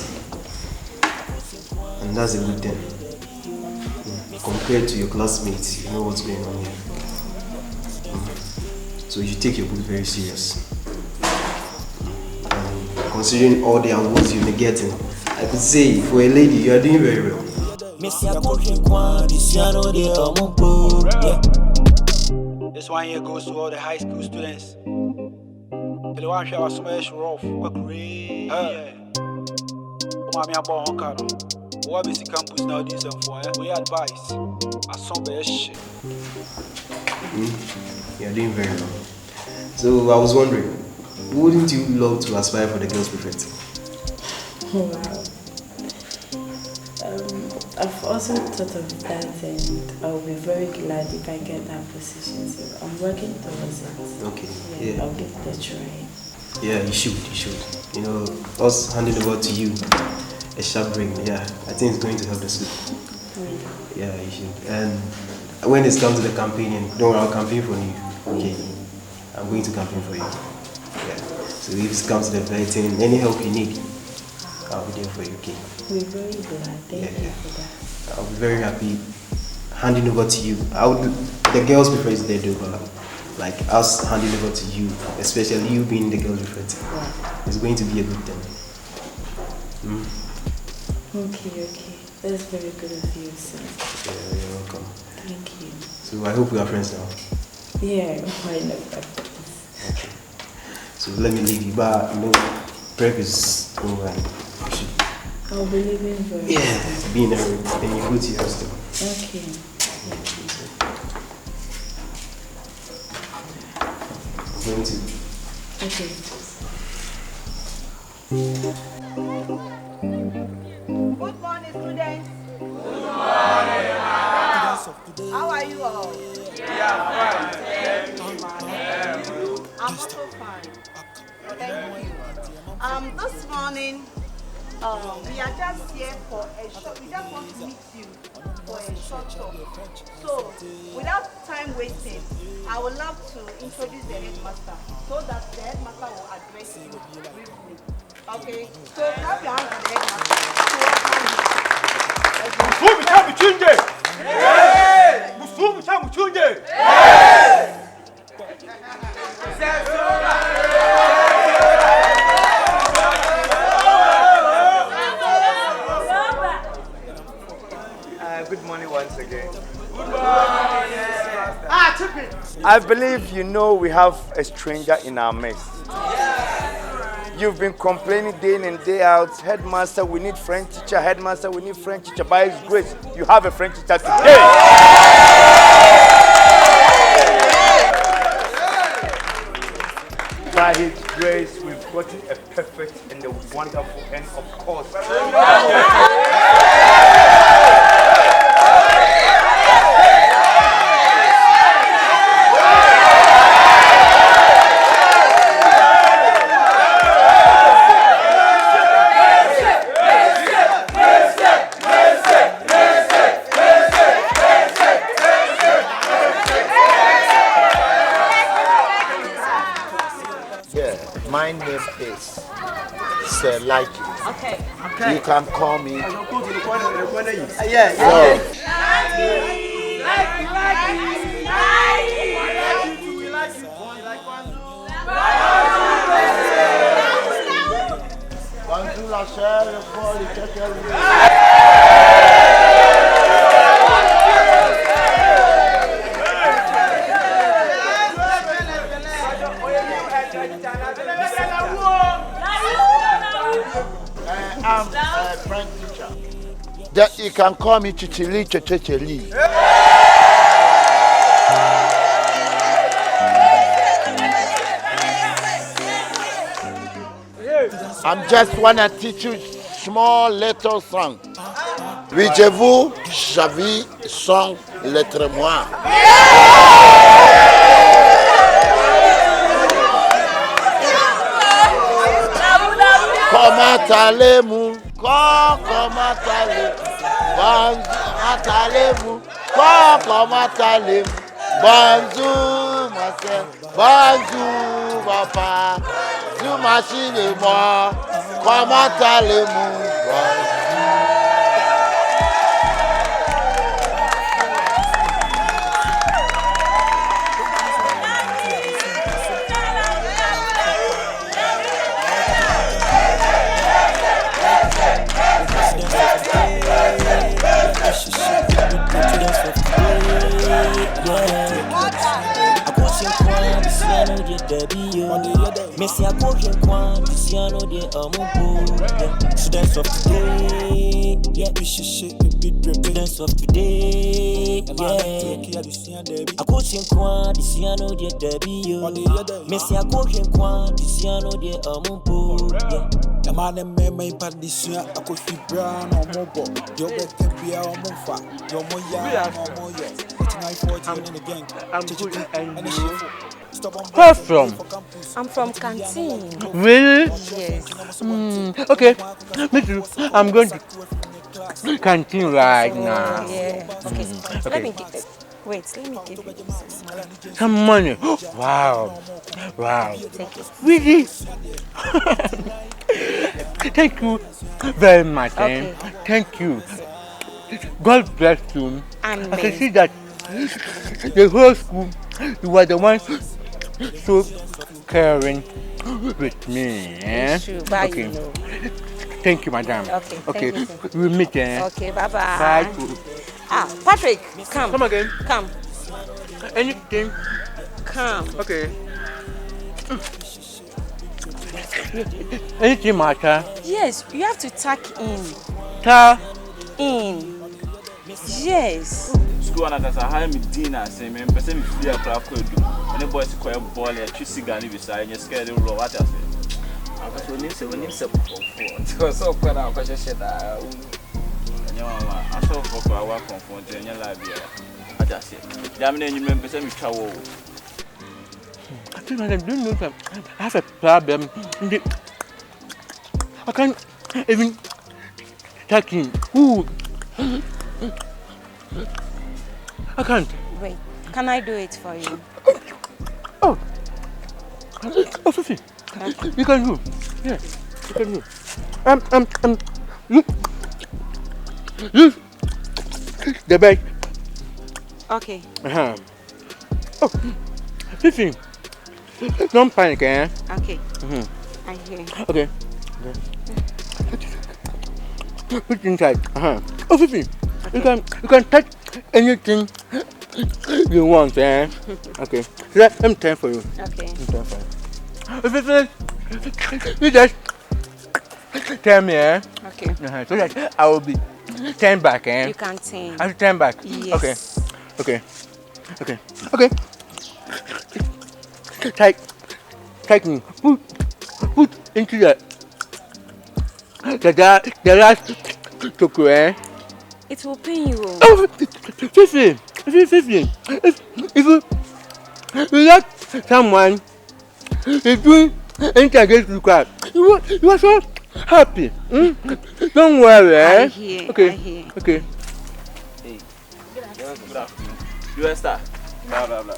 S18: And that's a good thing. Compared to your classmates, you know what's going on here. So you should take your book very serious. Considering all the awards you've been getting, I could say for a lady, you are doing very well.
S20: This one here goes to all the high school students. The one here was smash rough, Mommy, I'm born car. What is the campus nowadays and for we advice? I saw the shit.
S18: You're doing very well. So I was wondering, wouldn't you love to aspire for the girls' prefect?
S19: Wow. I've also thought of that, and I'll be very glad if I get that position. So I'm working towards it.
S18: Okay.
S19: Yeah. I'll give it a try.
S18: Yeah, you should. You know, us handing over to you a sharp brain, yeah, I think it's going to help the school. Yeah, you should. And when it's come to the campaigning, don't worry, I'll campaign for you. Okay. I'm going to campaign for you. Yeah. So if it comes to the vetting, any help you need, I'll be there for you, okay?
S19: We're very glad. Thank you for that.
S18: I'll be very happy handing over to you. The girls prefer is there, but like us handing over to you, especially you being the girls prefer, it's going to be a good thing.
S19: Okay. That's very good of you, sir.
S18: Yeah, you're welcome.
S19: Thank you.
S18: So I hope we are friends now.
S19: Yeah, why not?
S18: Okay. So let me leave you, but you know, prep is over.
S19: I'll be leaving very
S18: soon. Yeah, be in there, then you go to your hostel.
S19: Okay.
S18: I'm going to.
S19: Okay.
S11: Good morning, students. Good morning, how are you all? We are fine. I'm also fine. Thank you. This morning, we are just here for a short. We just want to meet you for a short talk. So, without time wasting, I would love to introduce the headmaster so that the headmaster will address you briefly. Okay? So, clap your hands for the headmaster.
S21: Good morning once again.
S11: Good morning.
S21: I believe you know we have a stranger in our midst. You've been complaining day in and day out, headmaster, we need French teacher, headmaster, we need French teacher. By His grace, you have a French teacher today. By His grace, we've gotten a perfect and a wonderful and of course.
S10: My name is Kyekyeku.
S11: Okay.
S10: You can call me. I'm a French teacher. You can call me Chichili Checheli. I'm just wanna teach you small little song. Vijez-vous, Javi, song, lettre-moi. Comment allez-vous? Comment allez-vous? Comment allez-vous? Bonjour, ma soeur. Bonjour, papa. Bonjour, ma chérie et moi. Comment allez-vous?
S17: Messi a coach and quan, Luciano de Amubo. Students of today. Yeah, we should shake a bit presidents of today. Yeah, I go sing kwa, this year no dear Debbie. Messi, I go sing kwa, this year no dear Amumpo. Yeah.
S20: The man and me impact this year. I could be brown or mobile. Your back can be our mofa. Your moya or moya. It's 9:40 in the gang. I'm good and
S5: Where from?
S19: I'm from Canteen.
S5: Really?
S19: Yes.
S5: Okay, me too. I'm going to Canteen right now.
S19: Yeah. Okay.
S5: Okay.
S19: Let me give it. Wait, let me give you
S5: some money. Wow. Wow.
S19: Take it.
S5: Really? Thank you very much.
S19: Okay.
S5: Thank you. God bless you.
S19: Amen.
S5: I can see that the whole school, you were the ones so caring with me.
S19: It's true, but
S5: Okay.
S19: you know.
S5: Thank you, madam.
S19: Okay, thank you.
S5: We'll meet.
S19: Okay, bye-bye.
S5: Bye.
S19: Patrick, come.
S5: Come again.
S19: Come.
S5: Anything.
S19: Come.
S5: Okay. Anything matter?
S19: Yes, you have to tuck in.
S5: Tuck
S19: in. Yes.
S8: School and as I have me dinner, say me person me free a crowd could do. When the boys call ball and two cigar beside and you scared the roll what I say. I was when you say for so quite out because you said that. I saw for our confronting in your library. I just said, damn it, you remember me travel.
S5: I think I don't know that I have a problem. I can't even tuck in. Ooh. I can't.
S19: Wait, can I do it for you?
S5: Oh, Sophie, you can do. Yeah, you can do. You the bag.
S19: Okay.
S5: Oh, Fifi, don't panic, eh?
S19: Okay. I hear you.
S5: Okay. Put it inside. Oh, Fifi, you can touch anything you want, eh? Okay. So let me turn for you.
S19: Okay.
S5: Turn for you. Fifi, you just tell me, eh?
S19: Okay.
S5: So that I will be turn back, eh?
S19: You can turn.
S5: I have to turn back.
S19: Yes.
S5: Okay. Okay. Take me. Put into the last choco, eh?
S19: It will pain you.
S5: Oh, Fifi. If you like someone, if you enter against the crowd, you are so happy. Don't worry, eh?
S19: I hear.
S5: Okay.
S19: I hear.
S5: Okay.
S8: Hey, good afternoon. You star. Blah blah blah.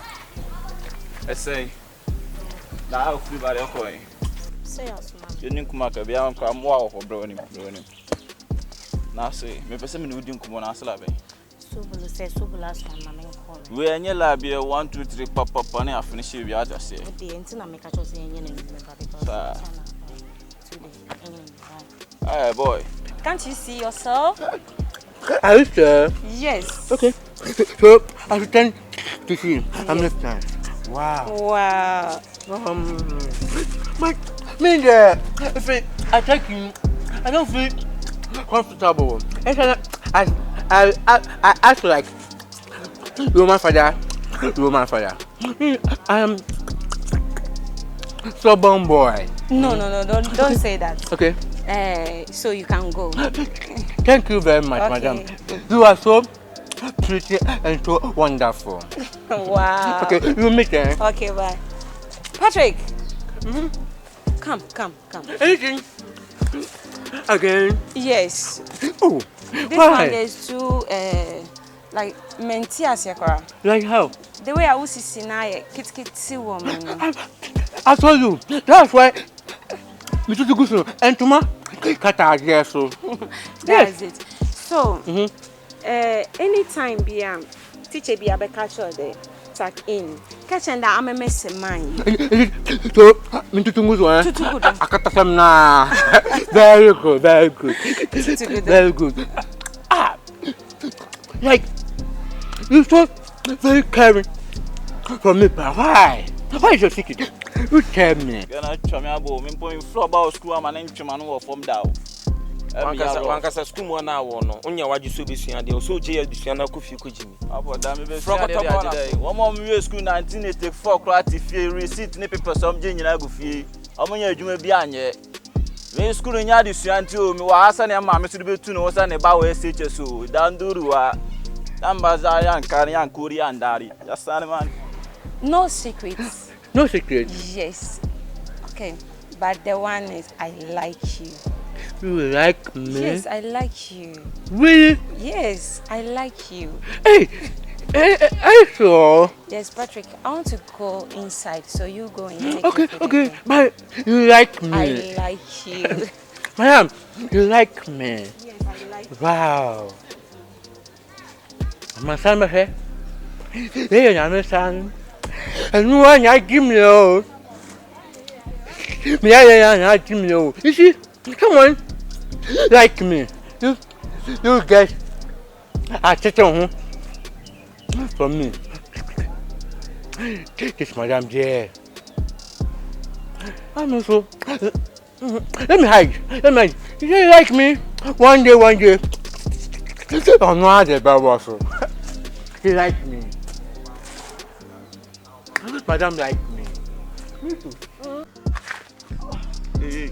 S8: I say, now I'll free by the coin.
S19: Say us, man.
S8: You didn't come out of the I'm wow for brownie. Now say, me person me wouldn't come on as labe.
S19: Sobolo say Sobolo last time na me call.
S8: We are near labe 1 2 3 papa pani I finish you just say.
S19: The entina make a choose any remember because
S8: Hey boy.
S19: Can't you see yourself?
S5: Are you sure?
S19: Yes.
S5: Okay. So I pretend to see him. I'm next time. Wow.
S19: Wow.
S5: Me if I take him, I don't feel comfortable. I act like Roman father. I am stubborn boy.
S19: No, don't say that.
S5: Okay.
S19: So you can go.
S5: Thank you very much, madam. You are so pretty and so wonderful.
S19: Wow.
S5: Okay, we'll meet then.
S19: Okay, bye. Patrick. Come.
S5: Anything? Again?
S19: Yes.
S5: Oh,
S19: this
S5: why?
S19: one is too like mentias yakora.
S5: Like how?
S19: The way I was see now, kitty woman.
S5: I told you. That's why. Me too good and toma kata so.
S19: That's it. So, anytime be teacher be a catch there. Tuck in. Catch and I'm a mess of mine.
S5: So, me too good one. Akata some na. Very good. Very good. Like you so very caring for me, but why? Why is your secret? You tell me.
S8: You're not trying to go. Me point floor about school. I'm an inch man who from down.
S7: Wankasa school mo na wo no. Onya waji so besua de. So je ya besua na kofi ko jimi.
S8: Abo da me be froko to today. Wo mo me school 1984 kwati fie receipt ne paper som je nyina go fie. Omo nya adwuma bi anye. Me school nya de suanti o me wa asa ne ma me so de betu no sa ne ba wo SHS o. Danduru wa. Nambaza yan kori andari. Just man.
S19: No secrets.
S5: No secrets?
S19: Yes. Okay. But the one is, I like you.
S5: You like me?
S19: Yes, I like you.
S5: Really?
S19: Yes, I like you.
S5: Hey, sure.
S19: Yes, Patrick, I want to go inside, so you go and take
S5: Okay, but you like me.
S19: I like you.
S5: Madam, you like me.
S19: Yes, I like you.
S5: Wow. My son, my hair. Hey, I'm son. And no one I give me all. I give me all. You see, come on. Like me. You get a chicken for me. Kiss Madame J. I'm also. Let me hide. You like me? One day. I'm not a bad also. You like me. Madame like me. Me too.
S7: Hey.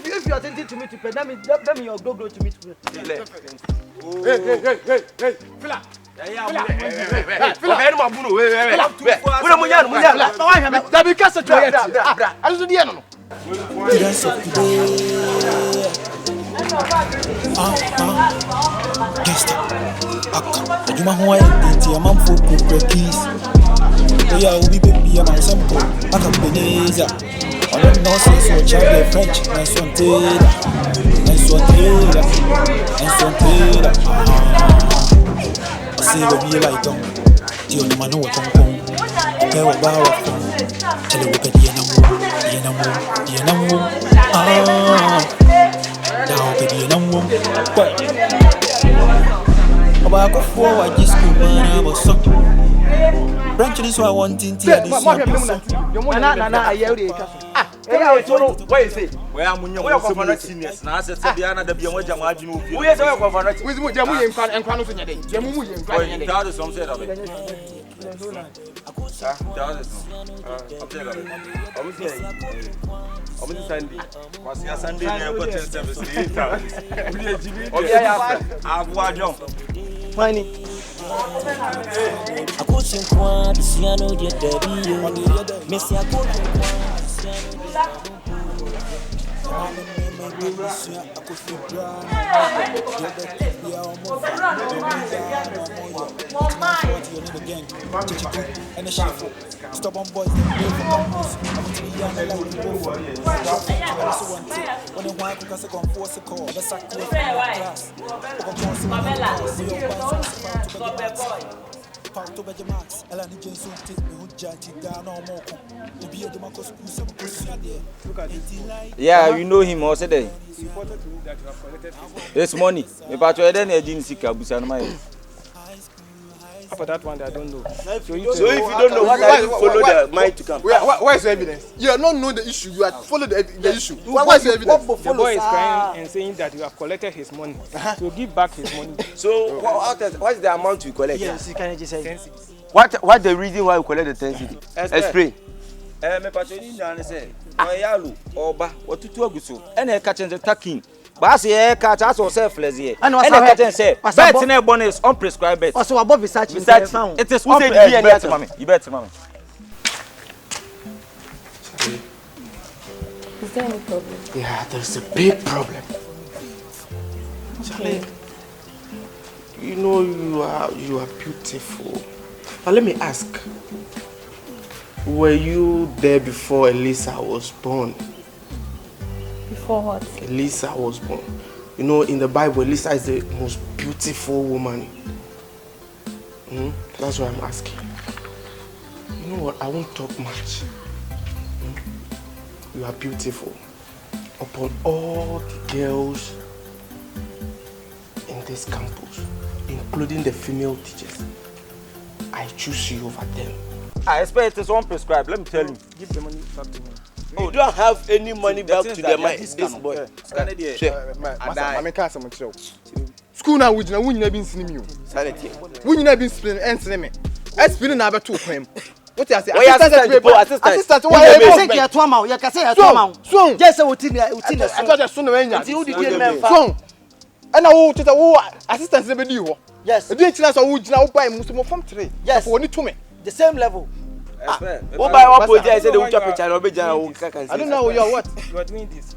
S4: If you are attending to me to pay, let me your go to me to pay. Hey, Fila.
S20: Akaebenezer. I don't know since you chat French. Nice one tailor. I say we be like them. You know man what come. Okay, what about tell you what the enamo. Now the enamo. About go forward this school man I was so. Branch this one wanting to this.
S4: Na I hear you.
S7: Why is it? Where am I confronting seniors? Now I said Sabiana the Biamo Jamaju. Who is our confronting?
S4: With Jamu and Kwano today. Jamu and
S7: that is some said of it. Sunday. Was your Sunday near service? I've watched
S4: money.
S17: I could sing quite the Siano, dear Debbie. Miss I
S20: Stubborn boys,
S8: yeah, you know him also there. It's money. If I try then I didn't see Kabusan.
S4: For that one, I don't know.
S7: So if you don't know, why you follow the mind to come?
S4: Why is the evidence? You are not know the issue. You are follow the issue. Why is the evidence?
S6: The boy is crying and saying that you have collected his money. So give back his money.
S7: So what is the amount you collect?
S4: Yes, you can just say
S6: 10 cities.
S7: What the reason why you collect the 10 cities? Explain.
S8: Me patroni nyane say, "Oyalu oba, watutu aguso." Ene ka chenze taking. But I catch us or selfless here. And I can say, bet in a bonus unprescribed bet.
S4: Also, above research,
S8: it is who said you bet, mommy.
S19: Is there any problem?
S21: Yeah, there's a big problem. Charlie, you know you are beautiful. Now let me ask, were you there before Elisa was born?
S19: Before what?
S21: Elisa was born. You know, in the Bible, Elisa is the most beautiful woman. That's why I'm asking. You know what? I won't talk much. You are beautiful.
S3: upon all the girls in this campus, including the female teachers, I choose you over them.
S7: I expect it's one prescribed. Let me tell you.
S6: Give the money back to me.
S7: Oh, you don't have any money back to the man. This boy.
S5: School now, we never been seeing you. We never been spinning and cinema. I spinning about 2 him. What I say? Assistant.
S4: Why you say you are 2 amount? You can say you are 2 amount. Just say what in the
S5: I thought you soon when
S4: you did member.
S5: And I will tell you assistant never do.
S4: Yes.
S5: The chance I would now buy Muslim from 3.
S4: Yes.
S5: Only 2 men.
S4: The same level.
S7: What by what point I said they will chop each other?
S5: I don't know you are what.
S6: You are doing this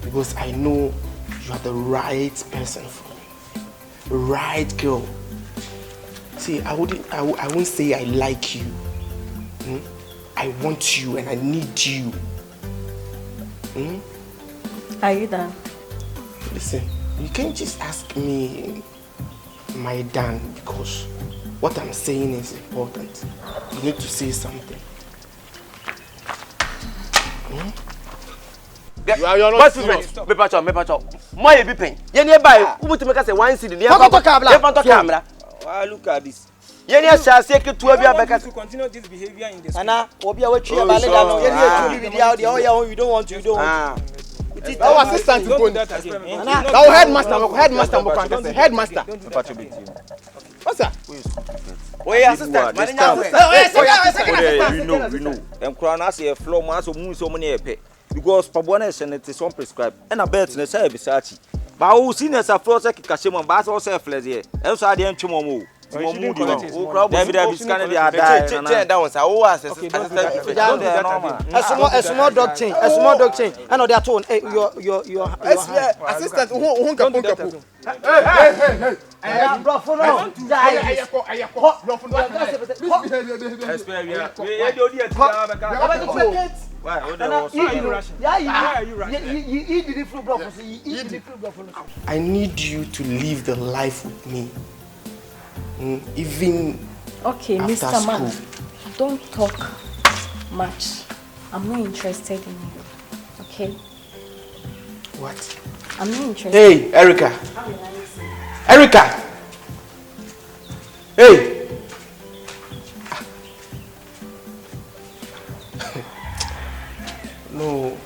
S3: because I know you are the right person for me, right girl. See, I won't say I like you. I want you and I need you.
S15: Are you done?
S3: Listen, you can't just ask me, my Dan, because what I'm saying is important. You need to say something.
S7: You are not. What's this? Me pacho. Moye be pen. Ye nearby. Who to make us a wine city? Look at this. Ye near shall say to
S6: to continue this behavior in the school.
S4: Anna, Obi away tree about you don't want to.
S5: Our assistant to go. Now headmaster. What's that?
S7: We assistant. We know. Em crown say floor man so moon so many epe. Because Pabwana is and it is one prescribed. And I bet in a service. But who seen as a floor second Kashimon, but also flesh here. Else I didn't chumo. David, I scanned the other. That was our
S4: a small dog chain. I know they are told your
S5: assistant who can put up.
S3: I need you to live the life with me. Even
S15: okay,
S3: after
S15: Mr.
S3: school.
S15: Man, don't talk much. I'm not interested in you. Okay?
S3: What?
S15: I'm not interested.
S3: Hey, Erica. Erica. Hey. No.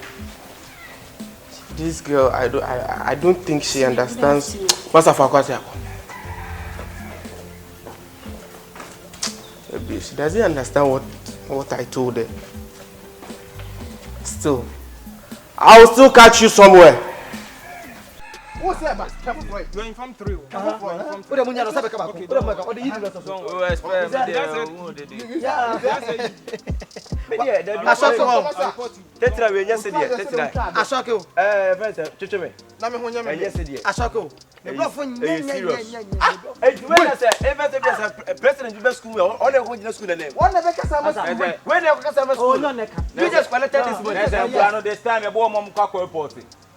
S3: This girl, I don't think she understands. What's up, Akwasi? She doesn't understand what I told her. Still, I'll still catch you somewhere.
S5: What's that?
S6: You are informed 3.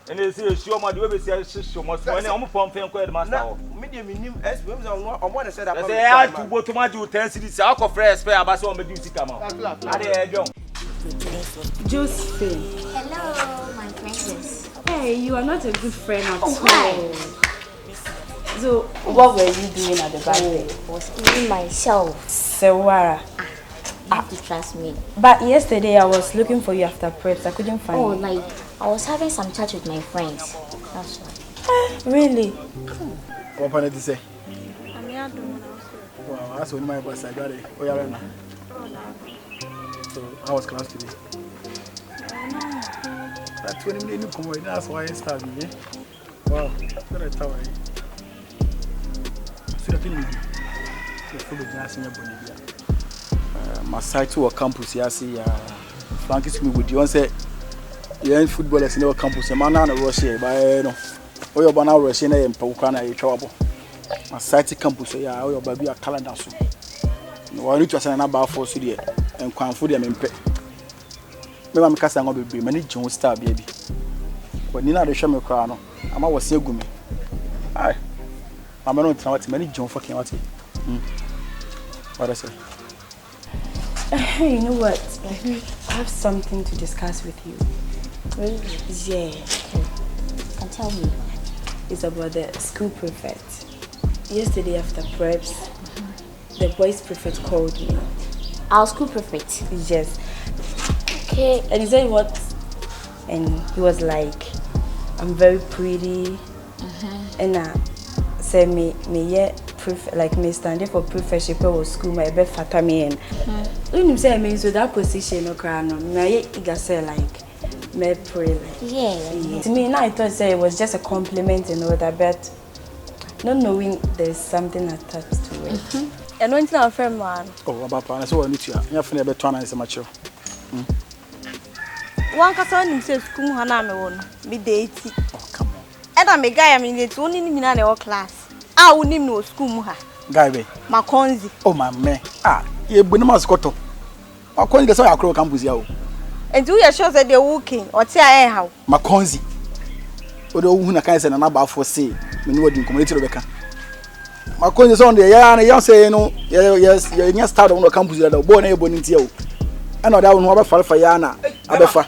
S7: And they say, show my way, say, show my when I'm from Fenquer Master. Medium in SPMs on one side. I had to go to my 10 cities. I'll go fresh spare about some duty come out.
S19: Josephine.
S2: Hello, my princess.
S19: Hey, you are not a good friend at all.
S2: Why?
S19: So, what were you doing at the back there?
S2: I was eating myself.
S19: Sewara.
S2: You have to trust me.
S19: But yesterday I was looking for you after preps. I couldn't find you.
S2: Oh, like I was having some chat with my friends. That's why.
S19: Really?
S4: What did you say? Wow, that's when my boss I got it. Oh, yeah, so how was class today? That's when you need to come. That's why I started. Wow, what a tower. So the thing is, full of glass in your body. My site to a campus, I see Frankie school with you. Say, you're in footballers in our campus. Man, I'm not rushing, but no. Oh, you're banana rushing in Paukana, trouble. My site campus, yeah, oh, your baby a calendar. So, no, I need to send about for Sudia and come for them in pay. Maybe I'm casting on the many John Star, baby. But Nina, the Shaman crown, I'm always say gummy. Aye, I'm not what many John fucking what. What I say?
S19: You know what? I have something to discuss with you.
S2: Really?
S9: Yeah.
S2: Can tell me.
S9: It's about the school prefect. Yesterday after preps, the boys prefect called me.
S2: Our school prefect?
S9: Yes.
S2: Okay.
S9: And he said what? And he was like, I'm very pretty. And say me like me standing for prefectship or school my be fata me and when you say I mean so that position no crown me say like me pray like
S2: yeah.
S9: To me now I thought say it was just a compliment and all that, but not knowing there's something attached to it.
S15: And when our friend man.
S4: Oh, about I saw you too. You friend be 2 and mature.
S15: One person him say school hana me won me date. Oh come on. And I me guy I mean it only me na the class. Ah unim no school mu ha.
S4: Guy be.
S15: Makonzi.
S4: Oh my man. You bu no maskoto. Makonzi dey say akro campus ya o.
S15: And you sure say they working or tia eh how.
S4: Makonzi. O do hu na kan say na ba for say me no wadi community ro beka. Makonzi say on dey ya na ya say no yes ya nya start on campus ya da bo na e bo ni tie o. And that one ba fa ya na abefa.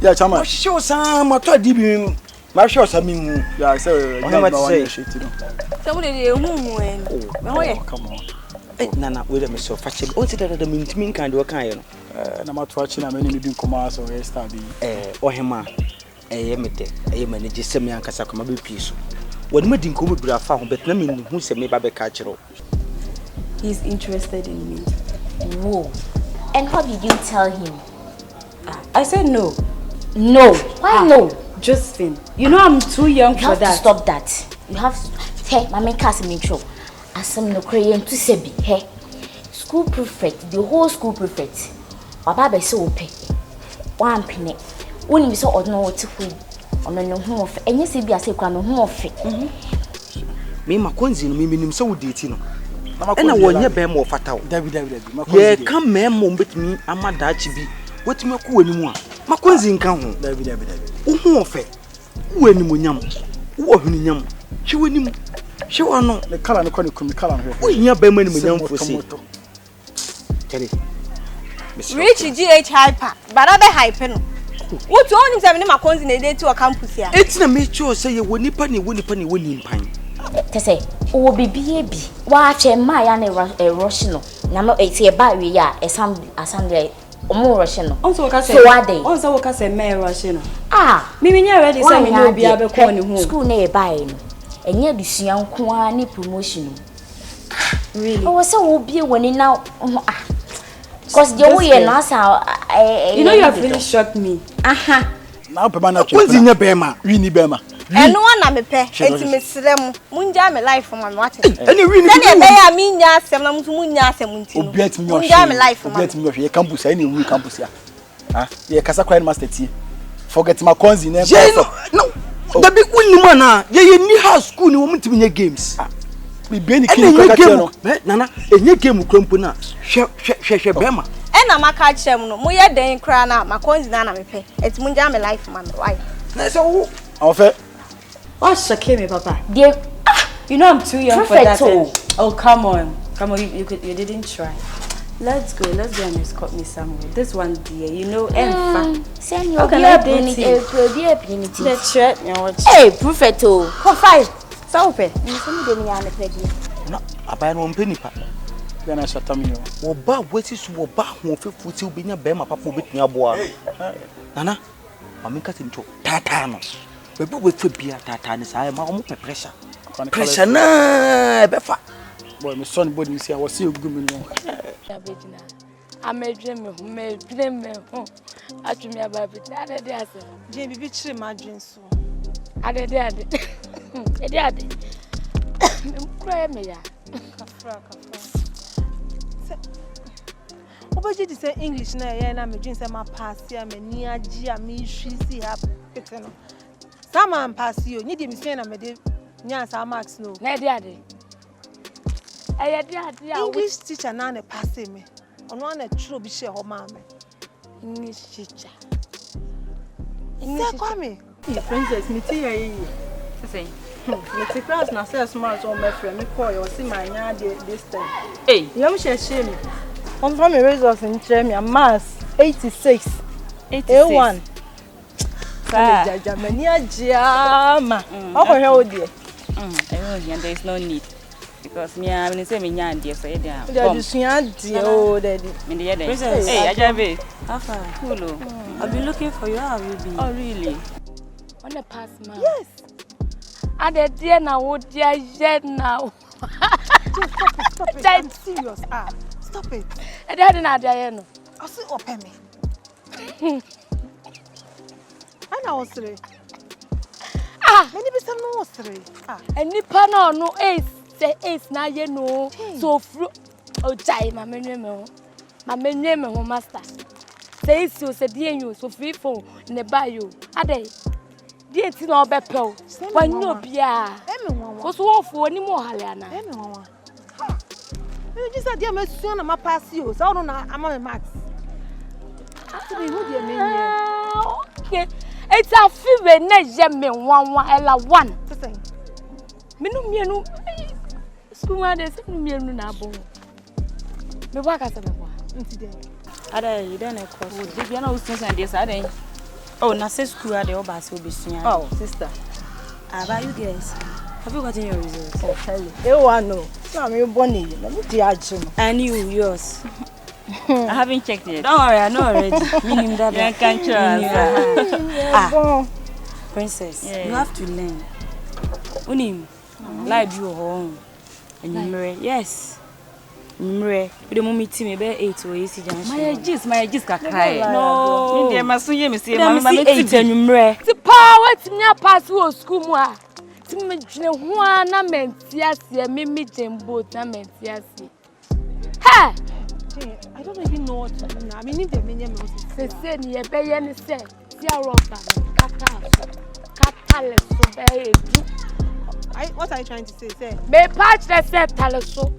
S4: Yeah, chama.
S7: Show some motor dibi. Ma show some me.
S4: Yeah, say
S15: somebody dey hu en.
S7: Oh, come on. Nana, wait a minute, so fetch. What is that the mean kind of kind?
S4: Na ma to achi na me ni bi nkoma so we start bi.
S7: Ohema. Yemete. Manage se me ankasa koma be pie so. Woni ma di nkomo bira fa ho bet na me hu se me ba be ka kire.
S9: He's interested in me.
S2: Whoa. And how did you tell him?
S9: I said no.
S2: No. Why no?
S9: Josephine, you know I'm too young
S2: you
S9: for
S2: have
S9: that.
S2: To stop that. You have to. Hey, my man can't me show. Asem no crayon to sebi. Hey, school prefect, the whole school prefect. Baba be so open. One penny. When you saw ordinary what to food. On no home of. And you see be a say kwa no home of.
S7: Me Makonzi no me nim so date no. Na wonye be mo fata.
S4: David.
S7: Ye kan me mo betimi amada chi bi. Wetimi ko wanimu a. Makonzi nka ho.
S4: David.
S7: Uhu ofe. Wo animonyam. Wo hweninyam. Hwe wanim. Hwe wano.
S4: The color no kwani kumi color hwe.
S7: Wo hia ba manimunyam fosi. Tell
S15: Rich GH hyper. But be hyper no. What you own him say Makonzi na dey to campus here.
S7: It's na make sure say wo nipa ni woni mpan.
S2: Te say o bibie bi. Wa che ma ya na rush no. Na no e tie ba wi ya assembly omo rush no.
S9: So
S2: what day?
S9: On so waka say me rush no. Me nya ready say me no bia be call ni home.
S2: School na e buy no. Enye adusua nko a ni promotion.
S9: Really?
S2: Oh say wo bie woni na cause the way na sa
S9: you know you have really shocked me.
S4: Now pe na
S7: twa. Konzi nya bema, wi ni bema.
S15: Eno na me pe, enti me srem. Munja me life for me what.
S7: Eni wi ni.
S15: Na be ya mi nya asem na munya asem nti.
S4: Obiat mi
S15: munja me life for me.
S4: Obiat mi ohwe campus ai na wi campus ya. Ye kasa kwai master tie. Forget Makonzi na.
S7: No. The big win na. Ye ni house school ni wo mutimi nya games.
S4: We be ni kin kwa ka no.
S7: Nana, enye game krompo na. Hwe bema.
S15: Na maka chem no moye den kra na Makonzi na me pe eti munja me life man why
S7: na so
S4: ofe
S9: what's shake me papa dear you know I'm too young for that oh come on you didn't try. Let's go and escort me somewhere. This one dear you know
S2: send your opportunity.
S9: The threat
S2: hey prefect
S15: confide so pe
S2: me some dey me ame pedi
S7: no abai no mpe nipa
S4: na shatami yo
S7: oba weti so oba ho fefuti obenya be ma papa obetumi aboa nana maminka tinto tata no bebi wetu bia tata ne sai ma omo pressure na befa
S4: boy me son body me see I was see ogumi no
S22: abegina amedwe me ho atumi ababiti adede ase
S14: je bibi chire ma dwen so
S22: adede ede me kura me ya
S14: kafra Obaji say English na ya na me dwen say ma pass ya me ni agi a me hwi si ha pete no sama pass yo ni de mi na me de nya sa marks no
S22: na de ade
S14: English teacher na na pass me ono na true bi she ho ma me
S22: English teacher
S14: Kwame
S12: princess me tia yi say me class na say smart on my friend me call you see my nya this time you share me confirm my results in me maths 86 A1
S22: Jaja, mania jama. Okay, how dear?
S1: There is no need. Because me, I'm saying me nyan dear, so yeah.
S22: Oh, daddy.
S1: Princess, hey, Ajabe.
S9: How far? Hello. I've been looking for you. How have you been?
S1: Oh, really?
S22: On the pass, man. Yes. I did dear now. What dear yet now?
S14: Stop it. I'm serious. Stop it.
S22: I didn't have the
S14: I'll see open me. I know what's three. Many be some no three.
S22: And nipa no ace. Say ace na ye no. So fru. Oh, jai, my menu, master. Say it's so said you so free phone in the bayou. Are they? Dear Tino Beppo. When you be what's all for any more, Haliana?
S14: You just said, dear, my son, I'm a pass you. So I don't know, I'm a max. Okay. It's a few men, one. Minum, school, there's no nabo. Me work as a boy.
S9: Ada you don't know course. Did you know who's and this are they? Oh, na say school are the obas will be soon.
S22: Oh, sister.
S9: About you guys. Have you gotten your results?
S22: Oh, tell you. You want no. No, me bonny. Let me judge him.
S9: And yours.
S1: I haven't checked yet.
S9: Don't worry, I know already. Meaning that
S1: you can't
S9: trust. Princess, you have to learn. Unim, like you home. And you marry. Yes. Mre, the mommy team about 8 or 8 junction.
S1: My gist cry. No, India must see me say
S9: my 8 and you mre.
S22: The power to me pass was school moi. To me, one yes, me both yes. Ha!
S14: I don't even know what to do now. I mean, if the many
S22: they said, ye pay any say,
S14: what are you trying to say?
S22: May patch the set so.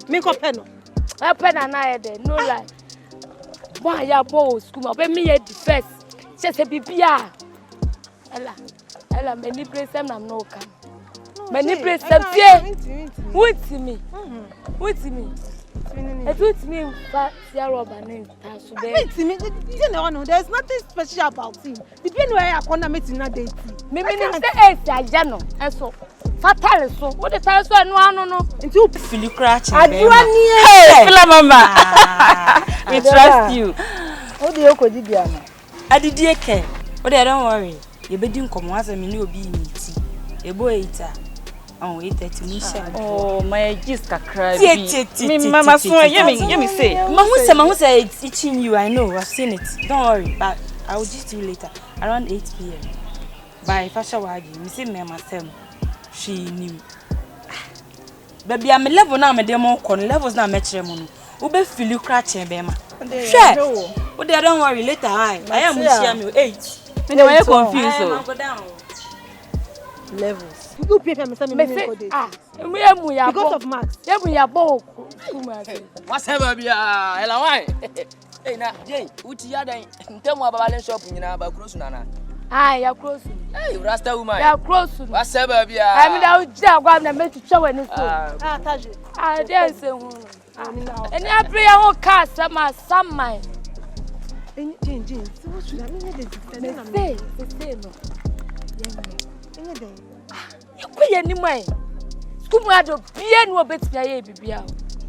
S14: Make up pen.
S22: I pen and I there, no lie. Why ya bow school? But me at the first. Just a BPR. Ella, many place them I'm no come. Many place them fear. Wait to me. Wait to me. It would mean fat Robber name.
S14: Wait to me. You know, there's nothing special about him. Depending where I can meet in a day.
S22: Maybe say a jano. And so. Fatal so. What the time so no.
S9: Into feel you crash.
S22: I do
S1: Fila mama. We trust you.
S22: What do you call Diana?
S9: I did dear care. But don't worry. You be doing come once a minute be meaty. A boy eater. Oh, wait, that's me.
S1: Oh, my gist cry.
S9: Me, mama, so you say. Mama say it's itching you. I know. I've seen it. Don't worry. But I will just do later around 8 p.m. By Fasha Wadi, me say me myself. She knew. Baby, I'm a level now. Me demo con levels now. Me chemo. Ube feel you cratching, Bema. Share. But don't worry. Later, I am with you 8.
S1: Me dey confused.
S9: I go down.
S14: Levels. You pay for me.
S22: Because
S14: of Max.
S13: What's up, baby? Hello, why? Hey, na Jay. Uti ya dan. Ntemu abalen shop nyina ba close na na.
S22: Ya close.
S13: Hey, Rasta woman.
S22: Ya close.
S13: What's up, baby?
S22: I mean, I would just go and make you show any so.
S14: Taji.
S22: There say who. Any prayer who cast some mind.
S14: Jane. So what should I mean?
S22: Say no. You pay any money. School do bien no bet me bibia.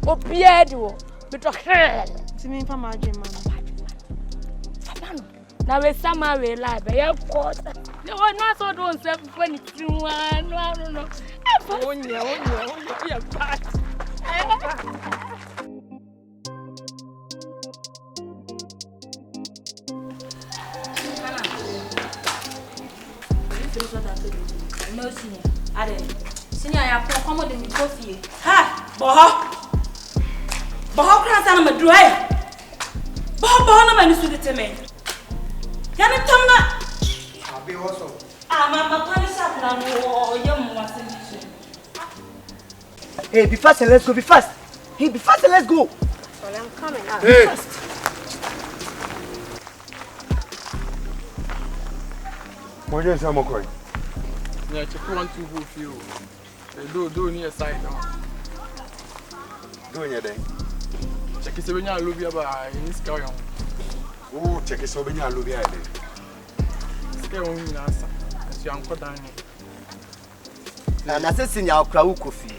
S22: O bia do. Be to hell.
S14: To me for margin man.
S22: Now we summer we lie by your court. You want not so don't say 21. No. Oh yeah, bad.
S9: No, senior. Senior, I have come with the coffee. Ha! Boho! Cross and I'm a dry. Boho, no man is with the men. Can it come now?
S3: I'll be also.
S9: Mamma, punish up now. Oh, young one.
S3: Hey, be fast and let's go. Be fast. Hey, be fast and let's go.
S14: Well, I'm coming.
S3: Hey.
S14: Fast.
S3: What is your McCoy?
S6: Yeah, check 1, 2 go feel. Do near side now.
S3: Do in your day.
S6: Check it when you love your by in Skyong.
S3: Oh, check it so when you love your day.
S6: Get on in answer. As you uncle down here.
S7: And I said, Senior Crowd Coffee.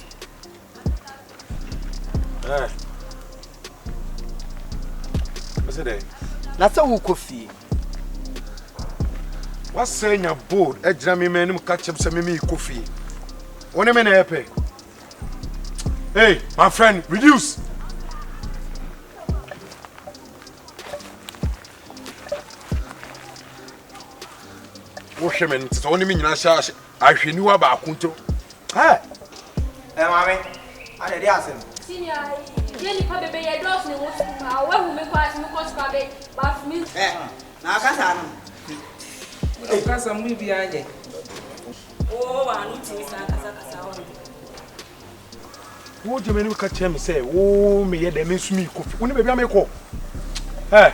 S21: What's it?
S7: That's a coffee.
S21: What's saying your board? A jammy man who catch up some coffee. 1 minute happy. Hey, my friend, reduce. Wash him and only mean I knew about Kunto. Hey,
S7: Mammy, I did ask him.
S22: Senior, Jenny Pabbe, I don't know what's who make us no cost Pabbe, but me.
S12: Now, I can't.
S13: Because I'm moving behind it.
S22: Oh, I need to miss Akasa.
S21: what do you mean you catch him say, oh, me, yeah, they miss me coffee. When maybe I make call. Hey,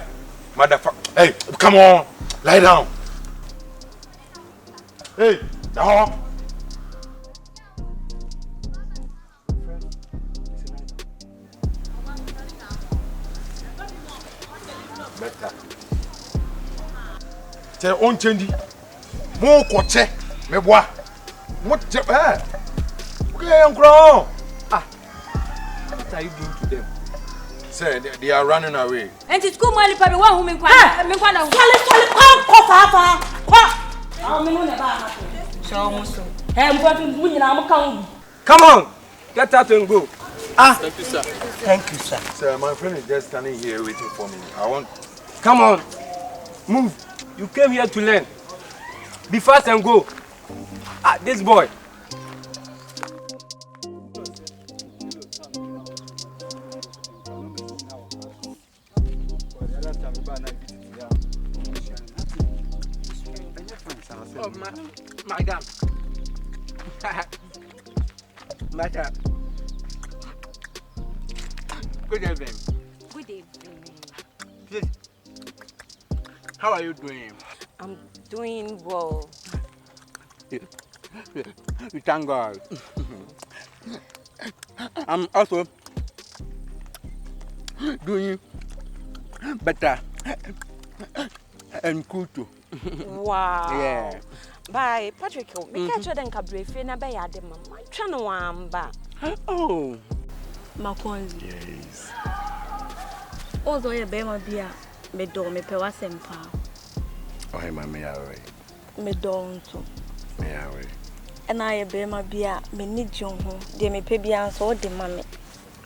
S21: motherfucker. Hey, come on, lie down. Hey, down. Better. Tell on change. More coche. Me boy. What? Okay, uncle. What are you doing to them? Say they are running away.
S22: And it's school money Pabbe one who me kwana. Me kwana.
S7: Come on, get out and go.
S21: Thank you, sir.
S7: Thank you, sir.
S21: Sir, my friend is just standing here waiting for me. I want.
S7: Come on, move. You came here to learn. Be fast and go. This boy.
S5: Oh, madam. Madam. Good evening.
S19: Good evening.
S5: Please, how are you doing?
S19: I'm doing well.
S5: We thank God. I'm also doing better and cool too.
S19: Wow.
S5: Yeah.
S19: Bye, Patrick. Me catch you then kabrefre na be yade mama. Twa no wamba.
S5: Oh.
S22: Makonzi.
S21: Yes.
S22: Ozo ye be ma bia me do me pe wasempa.
S21: Oh, hey, my Mary.
S22: Me do nso.
S21: Mary.
S22: And I be ma bia me need you ho. De me pe bia so de ma me.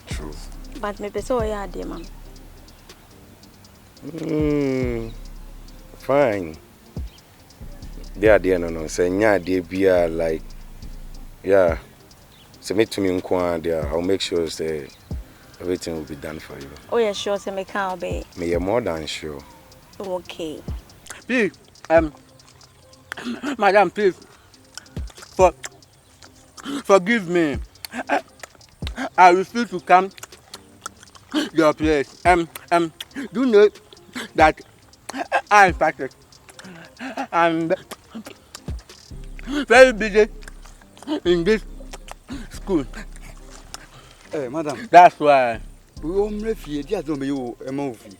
S21: True.
S22: But me pe so ya de ma.
S21: Fine. They are there, no. Say, yeah, they be like, yeah. So, make to me there. I'll make sure say everything will be done for you.
S22: Oh, yeah, sure. Say me can't obey.
S21: Me, you're more than sure.
S22: Okay.
S5: Please, madam, please, forgive me. I refuse to come to your place. Do you know that I'm Patrick? I'm very busy in this school.
S16: Hey, madam.
S5: That's why.
S16: We all refuse. Just don't be you a movie.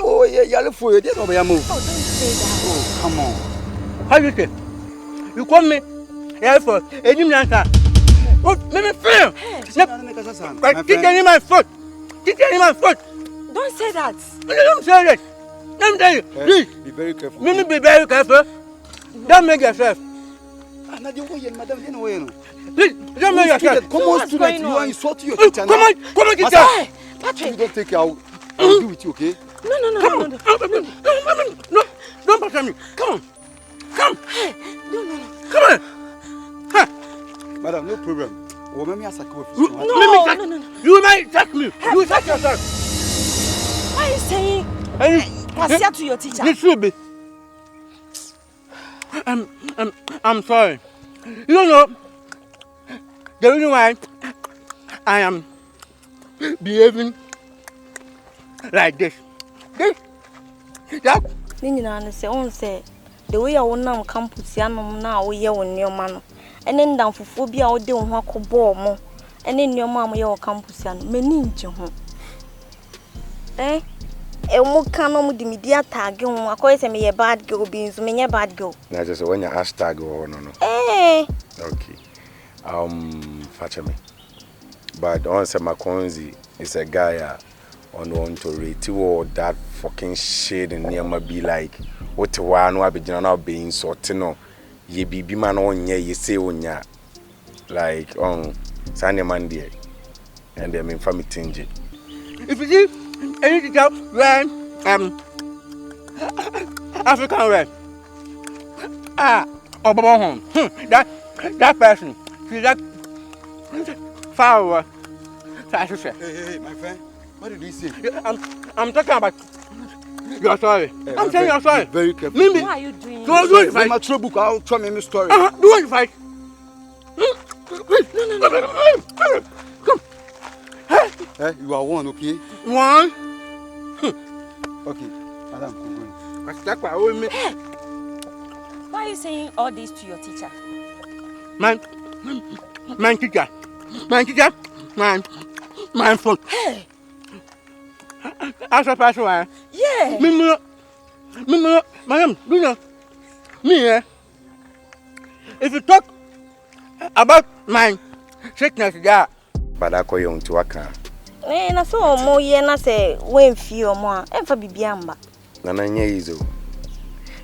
S16: Oh, yeah, you're for you. Don't be a movie.
S22: Oh, don't say that.
S16: Oh, come on.
S5: How you say? You call me here for any answer? Oh, let me feel. Kick in my foot. Kick in my foot.
S19: Don't say that.
S5: Don't say that. Let me tell you. Please.
S16: Be very careful.
S5: Let me be very careful. Don't make yourself.
S16: Madam,
S5: Please, don't make yourself.
S16: Come on, student. You are insulting your teacher.
S5: Come on, teacher.
S16: Hey, Patrick. You don't take it out. I'll do with you, okay?
S5: No. Don't bother me. Come on. Come.
S16: Hey, no.
S5: Come on.
S16: Madam, no problem. Oh, let me ask a question.
S5: No. You might touch me. You touch yourself.
S19: Why are you saying pass to your teacher?
S5: This should be. I'm sorry. You don't know the reason why I am behaving like this. That.
S22: Nina say on say the way I want campus ya no na wo ye wo nneoma no ene ndamfofo bia wo de wo ho akobọ mo ene nneoma am ye wo campus ya no mani nje ho
S11: Mukano Mudimedia tag you, of course, I may a bad girl being so many bad girl.
S21: That's just when you hashtag or no.
S11: Eh.
S21: Okay. Fetch me. But once Makonzi is a guy on to rate you that fucking shit and near my be like what one will be general being sorting no. Ye be man on ye say on ya like on Sunday Monday and then in family tingy.
S5: If you see anything else, when African red. Obama that person, see that flower.
S16: Hey, my friend, what did you say?
S5: I'm talking about. You're sorry. I'm saying you're sorry.
S16: Very careful.
S5: Mimi,
S11: what are you doing?
S5: So do it.
S16: My trouble book. I'll tell me my story.
S5: Do it, fight. Come.
S16: Hey, you are one, okay?
S5: One.
S16: Okay, madam, come on.
S11: Why are you saying all this to your teacher?
S5: My teacher. My phone.
S11: Hey.
S5: As a person,
S11: yeah.
S5: Madam, you know, me, if you talk about my sickness, yeah.
S21: But I call you to work.
S11: Na so mo ye na say when feel mo e fa bibiamba.
S21: Na nye izo.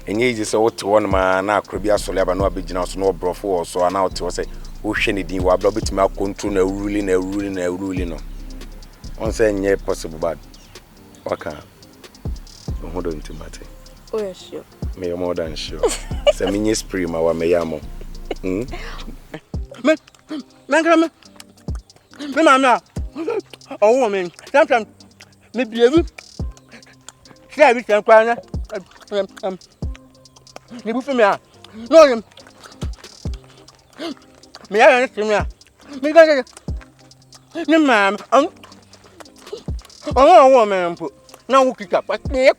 S21: Enye izo so what one ma na akrobia sole aba no abegina so no brofo so ana o te say wo hwe ne din wa bla betimi akontrol na rule no. On say nye possible bad. Waka. Hold on to mate.
S11: Oh yeah, sure.
S21: Me more than sure. Say me nye spray ma wa me yamo. Me
S5: mama. Oh woman, sometimes maybe every share with them crying. You put me out. No, me, I understand me. Because, no, ma'am, oh, woman, now we kick up. But, please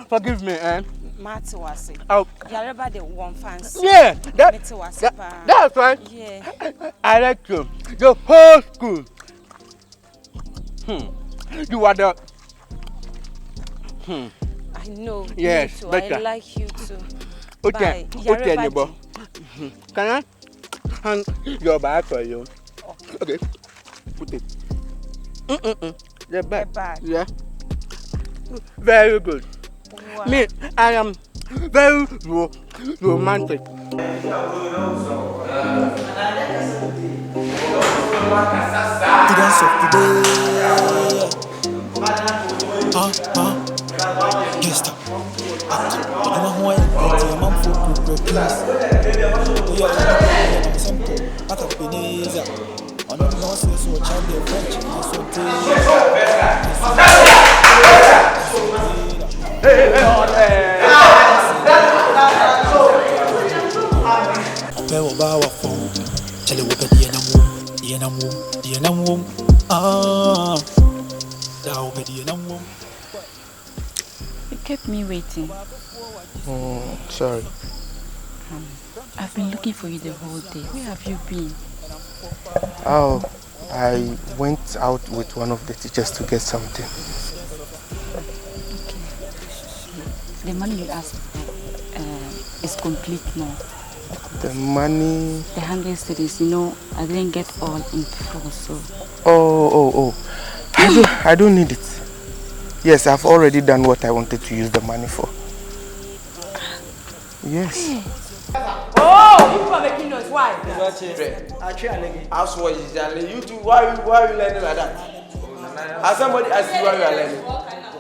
S5: forgive me, and
S19: Mati was it.
S5: Oh,
S19: you're about the one fans.
S5: Yeah, that's right.
S19: Yeah,
S5: I like you. The whole school. You are the.
S19: I know.
S5: Yes,
S19: too.
S5: better.
S19: I like you too.
S5: Okay, okay, neighbor. Can I hang your bag for you? Okay, put it. The bag. Yeah. Very good. Wow. Me, I am very romantic.
S17: To dance of today. Yes, I don't know why I'm for progress. We are simple. Akaebenezer. I don't know so child the French.
S1: You kept me waiting.
S3: Oh, sorry.
S1: I've been looking for you the whole day. Where have you been?
S3: Oh, I went out with one of the teachers to get something.
S1: Okay. The money you asked for is complete now.
S3: The money?
S1: The 100 studies, you know, I didn't get all in full, so...
S3: Oh. I don't need it. Yes, I've already done what I wanted to use the money for. Yes.
S15: Oh, you are making noise. Why?
S7: As what is that? You two, why are you learning like that? As somebody asks you why you are learning.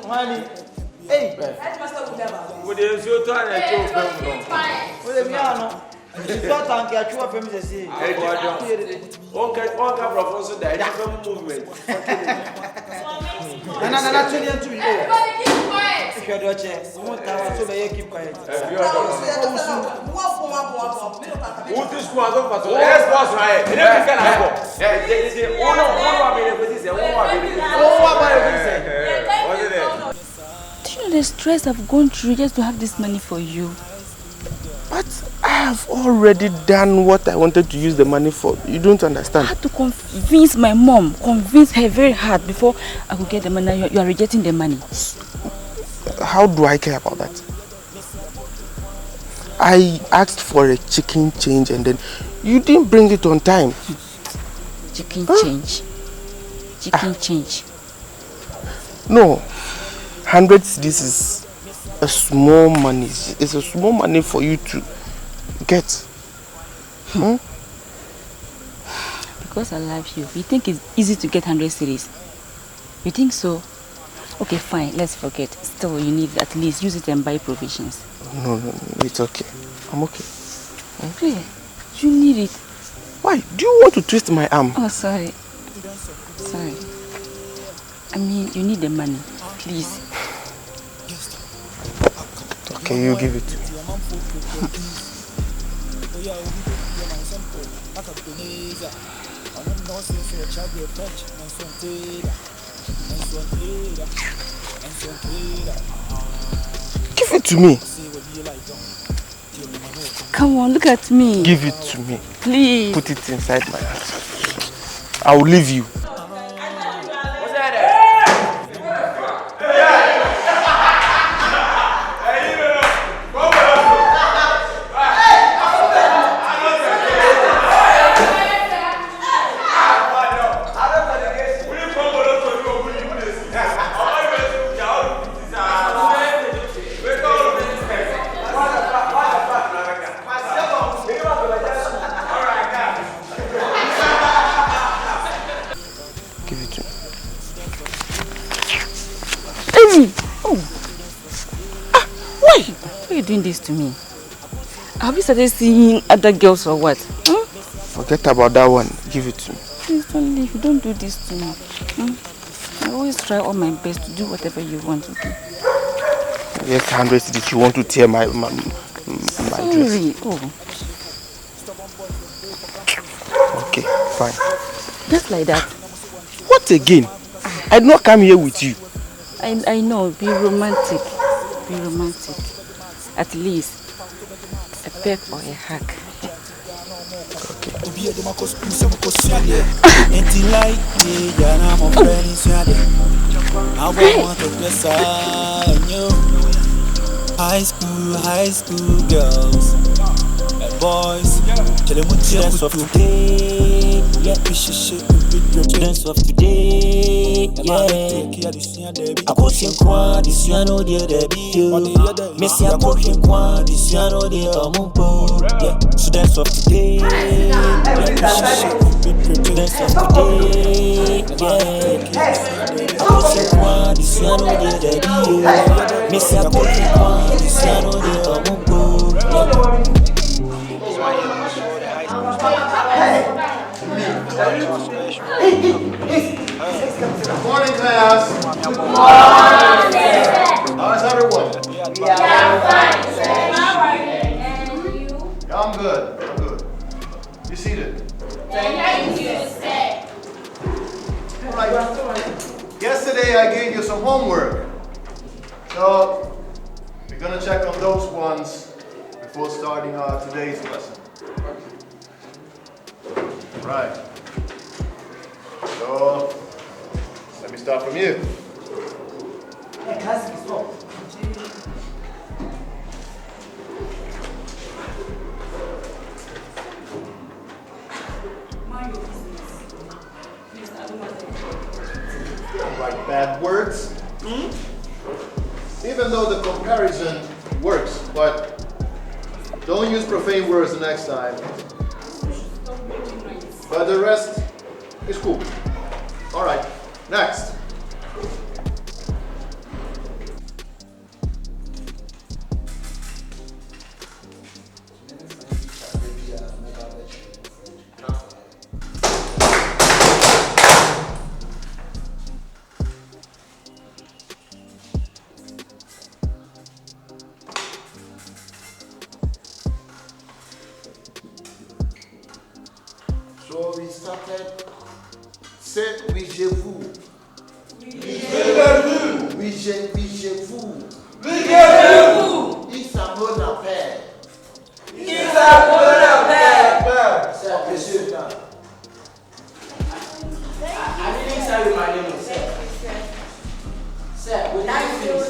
S7: Money. Hey. Would you show to an
S18: It's not tanky, I chew up him to see.
S7: Okay, also there. That's a movement.
S18: And I'm not telling you to you. If you're the chair, you won't have so they keep quiet.
S7: What is going on? Yes, boss, right? You never can have
S1: Do you know the stress I've gone through just to have this money for you?
S3: But I have already done what I wanted to use the money for. You don't understand.
S1: I had to convince my mom, convince her very hard before I could get the money. You are rejecting the money.
S3: How do I care about that? I asked for a chicken change and then you didn't bring it on time.
S1: Chicken change? Chicken change?
S3: No. 100 cedis is a small money. It's a small money for you to get.
S1: Because I love you. You think it's easy to get 100 cedis? You think so? Okay, fine. Let's forget. Still, you need at least use it and buy provisions.
S3: No, it's okay. I'm okay.
S1: Okay. You need it.
S3: Why? Do you want to twist my arm?
S1: Oh, sorry. Sorry. I mean, you need the money. Please.
S3: Okay, you give it to me. Give it to me.
S1: Come on, look at me.
S3: Give it to me.
S1: Please.
S3: Put it inside my hands. I will leave you.
S1: Why are you doing this to me? Have you started seeing other girls or what?
S3: Forget about that one. Give it to me.
S1: Please don't leave. Don't do this to me. I always try all my best to do whatever you want, okay?
S3: Yes, 100 cedis. You want to tear my dress.
S1: Oh.
S3: Okay, fine.
S1: Just like that.
S3: What again? I did not come here with you.
S1: I know. Be romantic. Be romantic. At least a peck or a hug.
S17: High school girls and boys, students of today, yeah, students of today, yeah. I coach in qua, this year no dear, there be you. Missy, I coach in qua, this year no dear, yeah. Students of today, students of today, yeah. I coach in qua, this year no dear, there be you. Missy, I coach in qua, this year no dear,
S10: Good morning, class. Good morning. How's everyone? We are fine, sir. How are you? And you? I'm good. I'm good. Be seated.
S22: Thank you, sir.
S10: All right. Yesterday I gave you some homework. So we're gonna check on those ones before starting our today's lesson. Right. So let me start from you. Write bad words. Even though the comparison works, but don't use profane words the next time. But the rest is cool. All right, next. So we started. C'est oui, je vous. Oui, je vous. Il s'en appelle.
S7: I didn't tell you my name, sir. Sir, we now finish.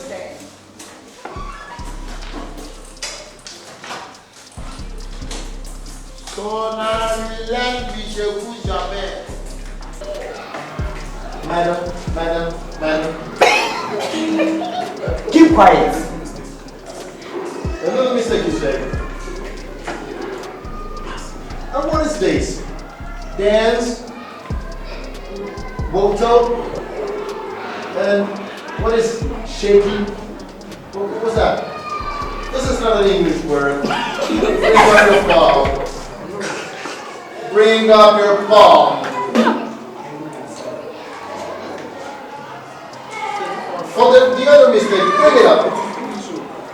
S10: Madam.
S7: Keep quiet.
S10: A little mistake, you say. And what is this? Dance? Moto? And what is shaking? What's that? This is not an English word. Bring up your palm. Bring up your palm. Oh, the other mistake. Bring it up.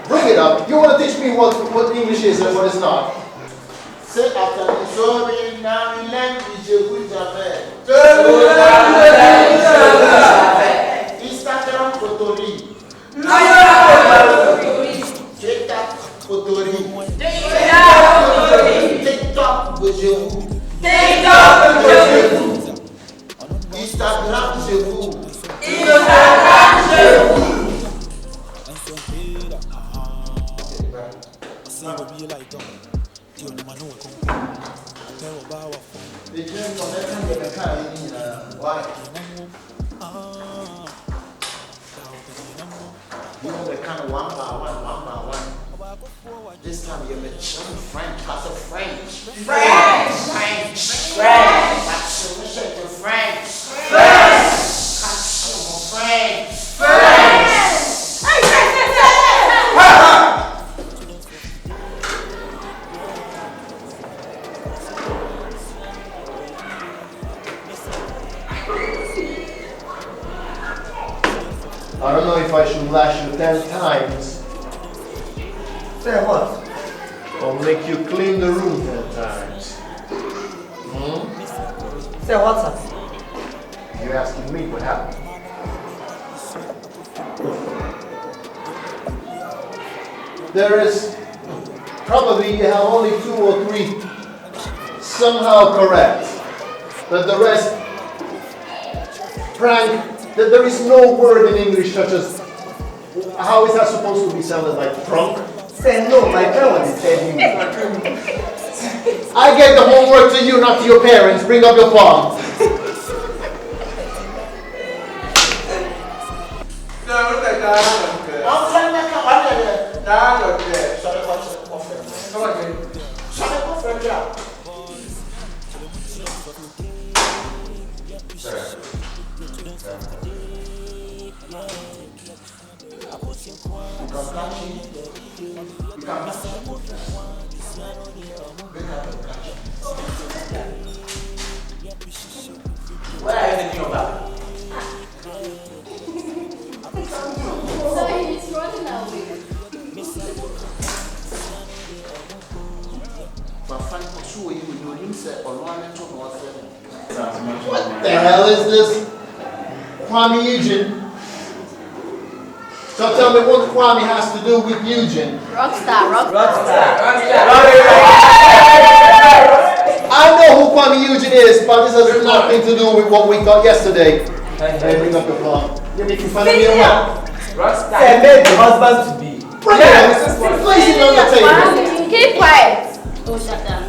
S10: Bring it up. You want to teach me what English is and what it's not? Say after me. Sorry, now language good Instagram photori. TikTok vous. Instagram je vous. You know the kind of one by one. This time you're the children French. I said French. French. I don't know if I should lash you 10 times. Say what? Or make you clean the room 10 times.
S7: Say what's up?
S10: You're asking me what happened. There is probably you have only 2 or 3 somehow correct. But the rest, prank, that there is no word in English such as, how is that supposed to be sounded like drunk?
S7: Say no, my parents is telling
S10: I gave the homework to you, not to your parents. Bring up your palm.
S7: What are you thinking about?
S8: Sorry, he's running away.
S10: What the hell is this? Kwame Eugene. So tell me what Kwame has to do with Eugene.
S8: Rockstar.
S10: I know who Kwame Eugene is, but this has nothing to do with what we got yesterday. Hey, bring up the palm. You're making fun of me or what?
S7: Rockstar. They made the husband to be.
S10: Bring it. Place it on the table.
S8: Keep quiet. Oh, shut down.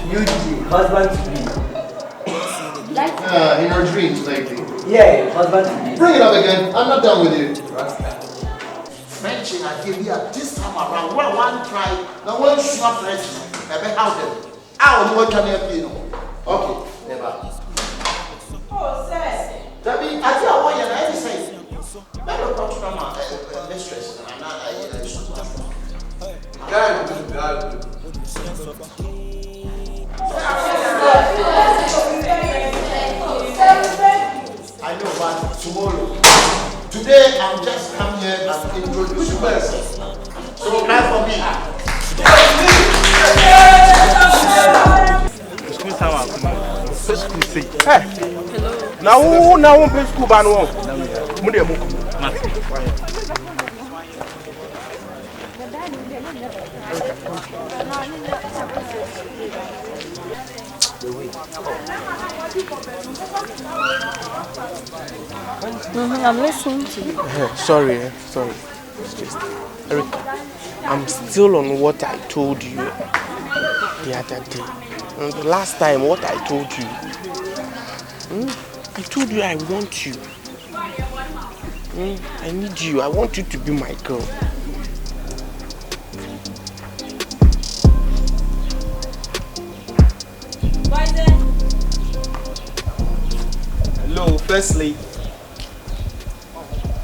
S7: Eugene, husband to be.
S10: In your dreams lately.
S7: Yeah, husband to be.
S10: Bring it up again. I'm not done with you.
S7: French
S10: in Akaebenezer this time around. One try. Now one sure French. How them? I don't know what can help you. Okay, never.
S12: Oh, sir.
S10: That means I tell you what you're not saying. Let me talk to my mistress. I'm not. I know, but tomorrow. Today, I'm just come here and introduce myself. So, clap for me.
S7: Now, play school ban one.
S19: I'm listening to you.
S3: Sorry. It's just, Erica, I'm still on what I told you the other day. The last time, what I told you. I told you I want you. I need you. I want you to be my girl.
S6: Hello, firstly,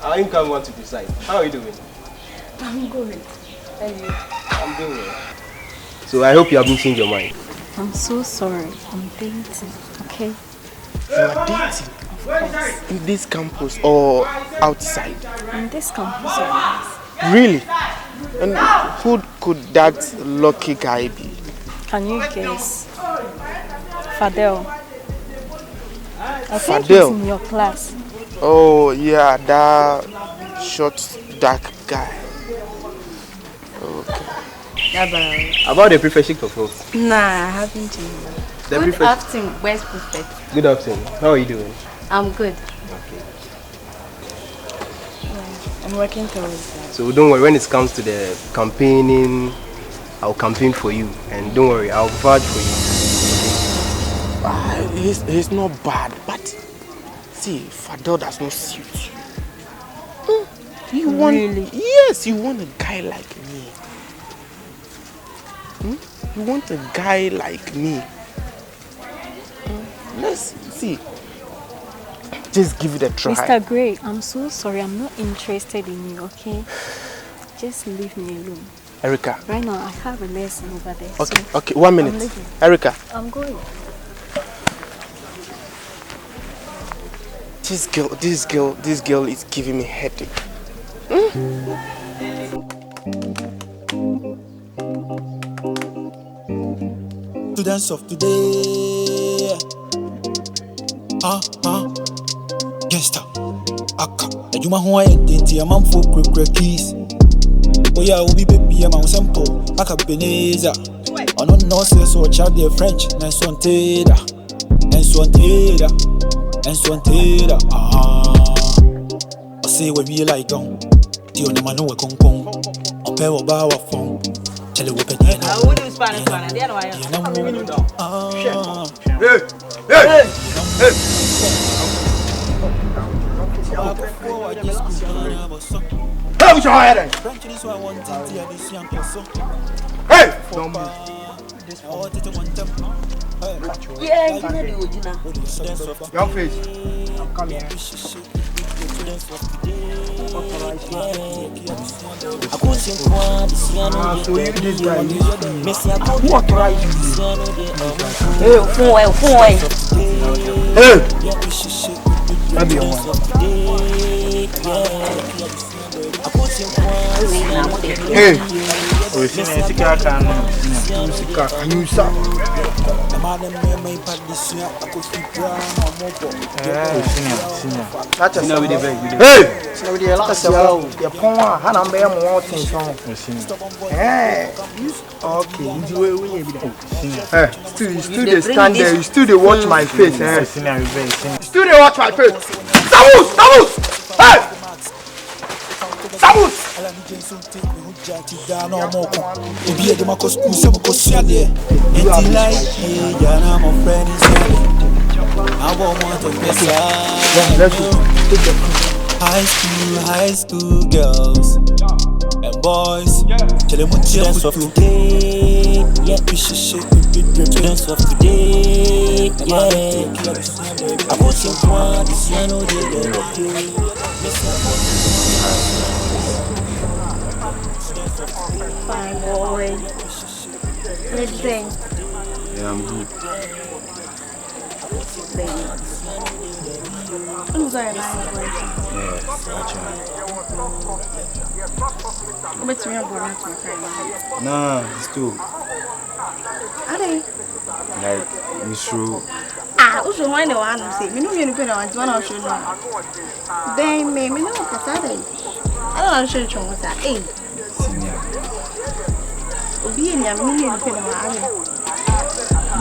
S6: our income want to decide. How are you doing?
S19: I'm good. And you?
S6: I'm doing well. So I hope you haven't changed your mind.
S19: I'm so sorry. I'm dating, okay?
S3: You are dating? In this campus or outside?
S19: In this campus, of course.
S3: Really? And who could that lucky guy be?
S19: Can you guess? Fadel. I think
S3: Fadel?
S19: he's in your class.
S3: Oh, yeah, that short, dark guy. Okay.
S6: About the prefect of health.
S19: Nah, I haven't.
S8: Good afternoon, where's Prefect?
S6: Good afternoon. How are you doing?
S8: I'm good.
S19: Yeah, I'm working towards that.
S6: So don't worry, when it comes to the campaigning, I'll campaign for you. And don't worry, I'll vouch for you.
S3: He's not bad, but see, Fadel does not suit you. You want,
S19: really?
S3: Yes, you want a guy like me. You want a guy like me. Let's see. Just give it a try.
S19: Mr. Gray, I'm so sorry. I'm not interested in you, okay? Just leave me alone.
S3: Erica.
S19: Right now, I have a lesson over there.
S3: Okay,
S19: so
S3: okay, 1 minute.
S19: I'm leaving.
S3: Erica.
S19: I'm going.
S3: This girl is giving me headache.
S17: Students of today. Gangsta. Aka. Ejuma ho ayenti amam fo krekre keys. Oya obi baby am simple. Akaebenezer. Ono no say so child the French. Nenswanteda. I say we be like gone. The only man we kong kong. Ope wo ba wa phone. Chale wo penye na.
S12: What do you Spanish one? And the other one.
S21: Hey! Hey, what's your head? Hey!
S12: Yeah, you know the original.
S21: Young face.
S12: Come here.
S21: So you this guy, who authorized you?
S12: Hey,
S21: Hey!
S5: Maybe you want.
S21: Hey!
S5: We see me sika kan sika nyusa.
S21: Hey!
S5: Okay,
S21: you still dey stand there, you still dey watch my face, You still dey watch my face. Sabus! Hey! Sabus!
S17: High school girls and boys. Students of today, yeah. Students of today, yeah. I put you on this piano,
S19: Fine, boy. Let's drink.
S7: Yeah, I'm good.
S19: I'm sorry, man.
S7: Yes, actually.
S19: What's your brother to my friend?
S7: Nah, it's too.
S19: Are they?
S7: Like, Mishru.
S19: Who's the one who say? Me know you know one of you know. They me know because I don't know show you what's that. Hey.
S7: Senior.
S11: Obi and Yamini and Penamania.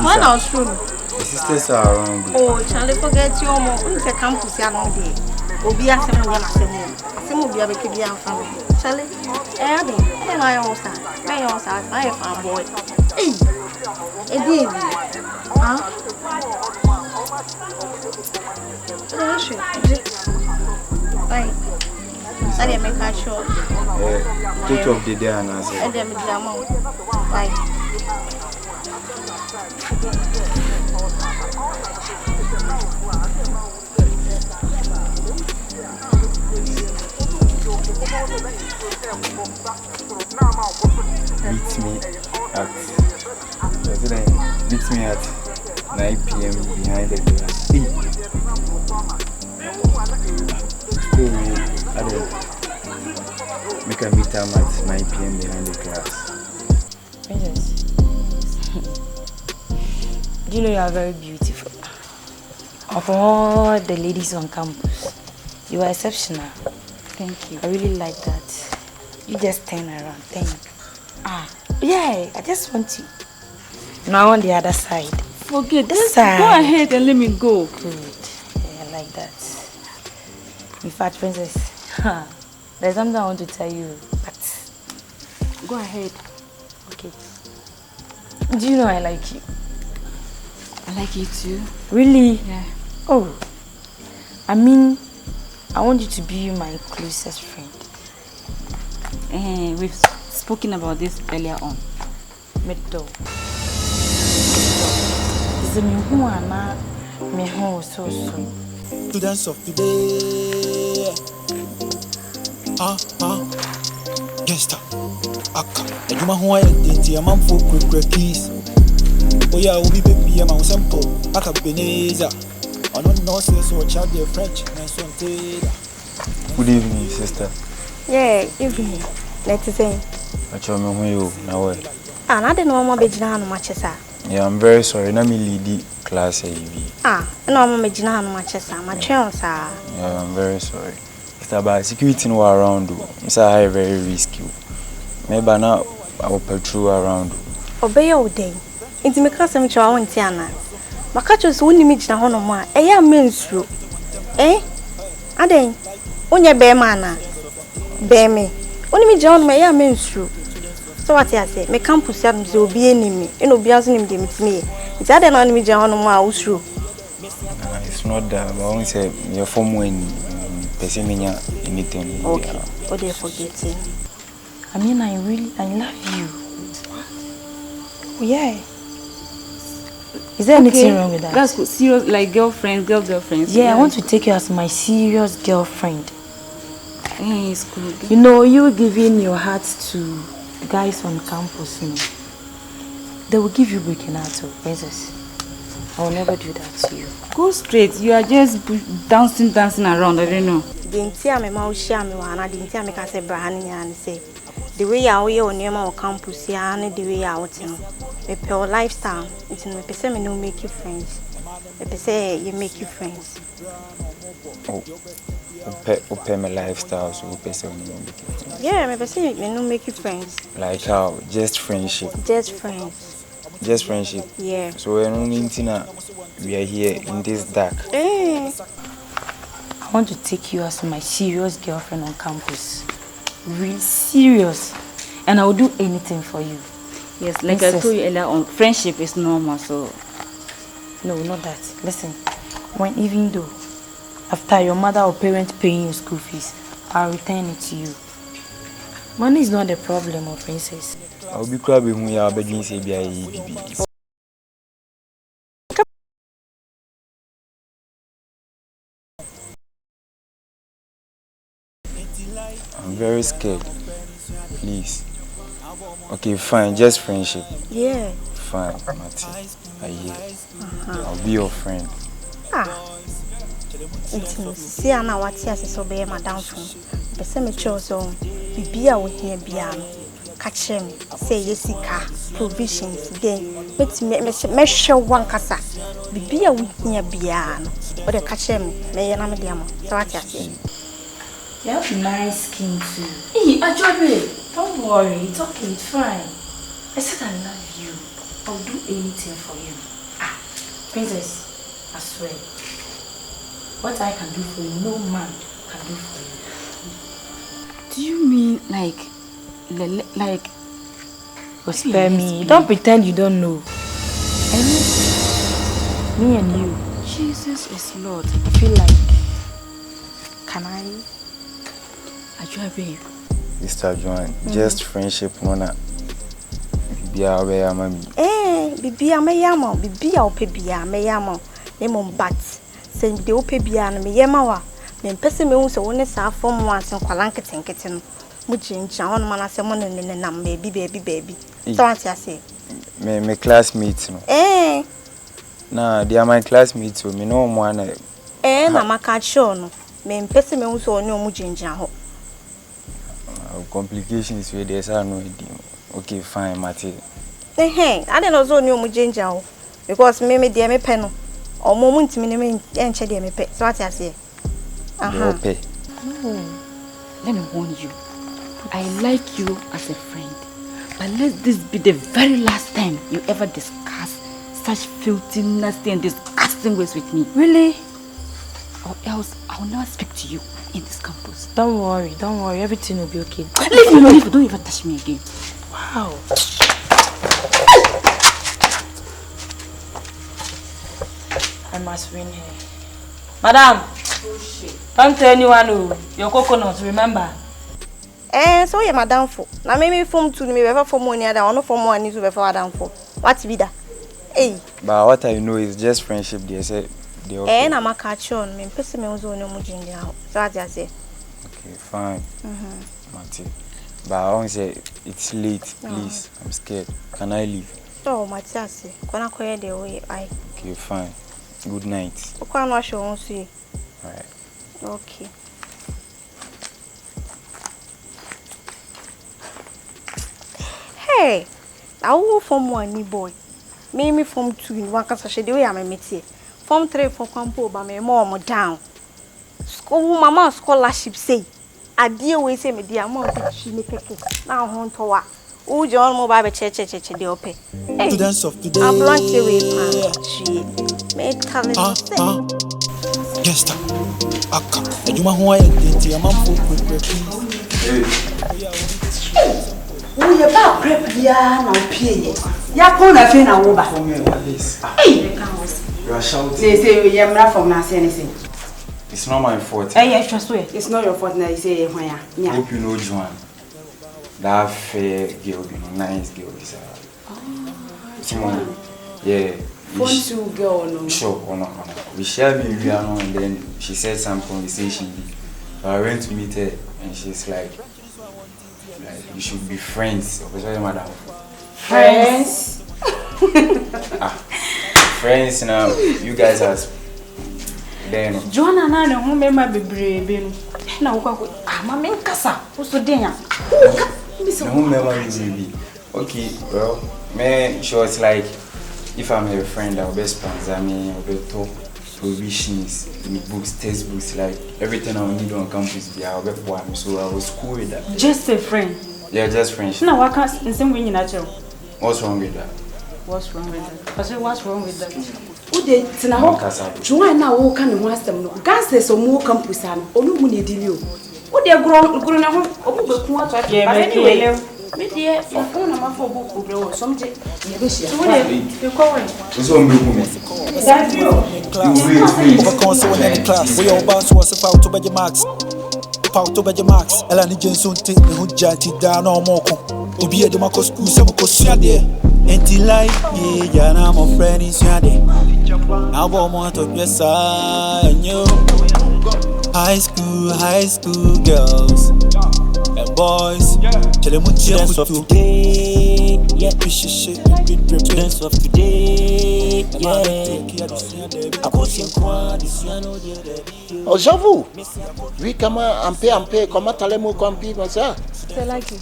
S11: One house room.
S16: The sisters are around.
S11: Oh, Charlie, forget your mom. Who's a campus yard day? Obi as a woman, some will be able to be our family. Charlie, Abby, and I also, my also, I have a boy. Hey, indeed. Huh? Right. I didn't make that sure.
S16: Take off the day and I said,
S11: I didn't make that move. Right.
S16: Meet me at 9 p.m. behind the glass. I don't make a meet time at 9 p.m. behind the class.
S9: Princess, do you know you are very beautiful? Of all the ladies on campus, you are exceptional.
S1: Thank you.
S9: I really like that. You just turn around, think. Yeah, I just want to. Now on the other side.
S1: Forget this side. Go ahead and let me go.
S9: Good. Yeah, I like that. In fact, Princess, there's something I want to tell you, but
S1: go ahead.
S9: Okay. Do you know I like you?
S1: I like you too.
S9: Really?
S1: Yeah.
S9: Oh. I mean, I want you to be my closest friend.
S1: We've spoken about this earlier on.
S9: Medo. Is it me who am me who so.
S17: Students of today. Gangsta. Aka. Ejuma ho identity a man for quick keys. Oh yeah, we be baby am simple. Akaebenezer. I don't know so child their French and so on.
S16: Good evening, sister.
S11: Yeah, evening. Let's say.
S16: I told me who you now.
S11: I didn't know my Bejina no matches.
S16: Yeah, I'm very sorry. Let me lead the class AV.
S11: No, I'm Bejina no matches. My chance.
S16: Yeah, I'm very sorry. It's about security no around. It's a very risky. Maybe now I will patrol around.
S11: Obey all day. It's me because I'm trying to Tiana. My catchers won't image na hono ma. Ya menstru. Aden. Onye be mana. Be me. Only me John my ya menstru. So what I say? Me campus ya mze obi enimi. Eno obi aso nim de mitime. It's aden na me John ma usru.
S16: It's not that. But I want to say your form when person anything.
S11: Okay. Oh, they forgetting.
S9: I mean, I love you. Oh, yeah. Is there anything wrong with that?
S1: That's good. Serious, like girlfriends.
S9: Yeah, I want to take you as my serious girlfriend.
S1: It's good.
S9: You know, you giving your heart to guys on campus, they will give you breaking out to Princess. I will never do that to you.
S1: Go straight. You are just dancing around. I don't know.
S11: Didn't see me ma share me wana. Didn't see me can say brahani and say the way you are on your campus here and the way you are out. Me pure lifestyle. It's me say me no make you friends. Me say you make you friends.
S16: Oh, pay my lifestyle so pay say me no make you friends.
S11: Yeah, me say me no make you friends.
S16: Like how? Just friendship.
S11: Just friends.
S16: Just friendship.
S11: Yeah.
S16: So we're only we are here in this dark.
S9: I want to take you as my serious girlfriend on campus. Real serious. And I will do anything for you.
S1: Yes, like I told you earlier on, friendship is normal, so...
S9: No, not that. Listen, even though after your mother or parents paying your school fees, I'll return it to you. Money is not the problem, Princess.
S16: I'll be crabbing when you are begging say baby. I'm very scared. Please. Okay, fine. Just friendship.
S11: Yeah.
S16: Fine, Mati. I hear. I'll be your friend.
S11: See, I know what yes is obey my downfall. The same chose on. Be with here, Biano. Catch him. Say Jessica. Provisions. Then let's measure one cassa. Be with here, Biano. Or the catch him. May I not be able to what you say.
S9: You have nice skin too. Hey, Atadwe, don't worry, it's okay, it's fine. I said I love you. I'll do anything for you. Ah, princess, I swear. What I can do for you, no man can do for you.
S1: Do you mean like
S9: spare me. Don't pretend you don't know. Me and you.
S1: Jesus is Lord.
S9: I feel like, can I?
S1: Atadwe, babe.
S16: Mr. John, just friendship, mona. Bibia obeya mami.
S11: Bibia me yama, bibia opebia me yama. Nemo bat. Send the opebia na me yama wa. Me pese me unse woni sa form once nkwala nketenkete no. Mujinja on mana se mo ne na baby. So what you say?
S16: Me classmates no. Nah, they are my classmates, so me no one.
S11: Na maka show no. Me pese me unse oni omujinja ho.
S16: Complications where there's no idea. Okay, fine, Mate.
S11: I didn't know so new mujinja because me dear me pen or moment me and chedia me pet. So what I say?
S1: Let me warn you. I like you as a friend, but let this be the very last time you ever discuss such filthy, nasty, and disgusting ways with me.
S9: Really?
S1: Or else I will never speak to you in this campus.
S9: Don't worry, everything will be okay.
S1: Leave me alone, don't even touch me again.
S9: Wow. I must win here. Madam, don't tell anyone who your coconut, remember?
S11: So you're madam for. Now maybe form to me ever for money other or for more need to be for madam for. What's be that?
S16: But what I know is just friendship, they say.
S11: Na makachi on me pese me unzo no mujinja ho. So what I say?
S16: Okay, fine. Mate. But I want to say it's late, please. I'm scared. Can I leave?
S11: Oh, Matiasi. Kona koye de way I.
S16: Okay, fine. Good night.
S11: Okwa no show on see.
S16: Alright.
S11: Okay. Hey, I will form 1 boy. Me form 2 in one casa the way I'm a métier. Form 3 for campo but me more down. School mama scholarship say. I dear way say me dear mom she make it. Now home to what? Oh, John mobile church the open. Hey, I'm blunt away pan. She made talent.
S17: Yes, Aka. And you want to a man for
S12: Oh, you're about prep ya now pay. Ya corner fin and over. Hey,
S16: you are shouting.
S12: They say you're not from Nancy anything.
S16: It's not my fault.
S12: Hey, yes, trust me. It's not your fault now. You say why?
S16: I hope you know Joan. That fair girl, nice girl is yeah.
S12: Phone to girl no.
S16: Sure, or not. We shared me and then she said some conversation. I went to meet her and she's like you should be friends. Madam.
S12: Friends?
S16: Friends now. You guys are then.
S9: Joanna na ne ho me ma bebrebe no. Na wo kwako mama nkasa. Wo so den ya.
S16: Okay, well, man, sure it's like if I'm a friend, I'll be sponsor me, I'll be talk provisions, books, textbooks, like everything I need on campus, I'll be for me. So I was cool with that.
S9: Just a friend?
S16: Yeah, just friendship.
S9: No, I can't in some way in natural.
S16: What's wrong with that?
S9: What's wrong with that? I said, what's wrong with that?
S12: Ude tinaho. Join na wo kan ho asem no. Ganse so mo campus an. Onu mu ne dili o. Ude gro na ho obubeku ato ati. But anyway, me dey for na ma for book bro. Somje. Ye be share. Ude ko wen.
S16: So mbeku me.
S12: That's you.
S17: Overcome so in the class. We all bounce was out to be marks. Out to be marks. Ela ni Jenson take me hu jati da na omoko. Obi e de makos school se mo ko sua de. Enti like yeah, na my friend is yade. Now I want to dress and you. High school girls and boys. Tell them what you of today. Yeah, dance of today. Yeah.
S2: Oh, j'avoue. Oui, comment un peu, comment t'allez-vous comme ça?
S14: C'est like it.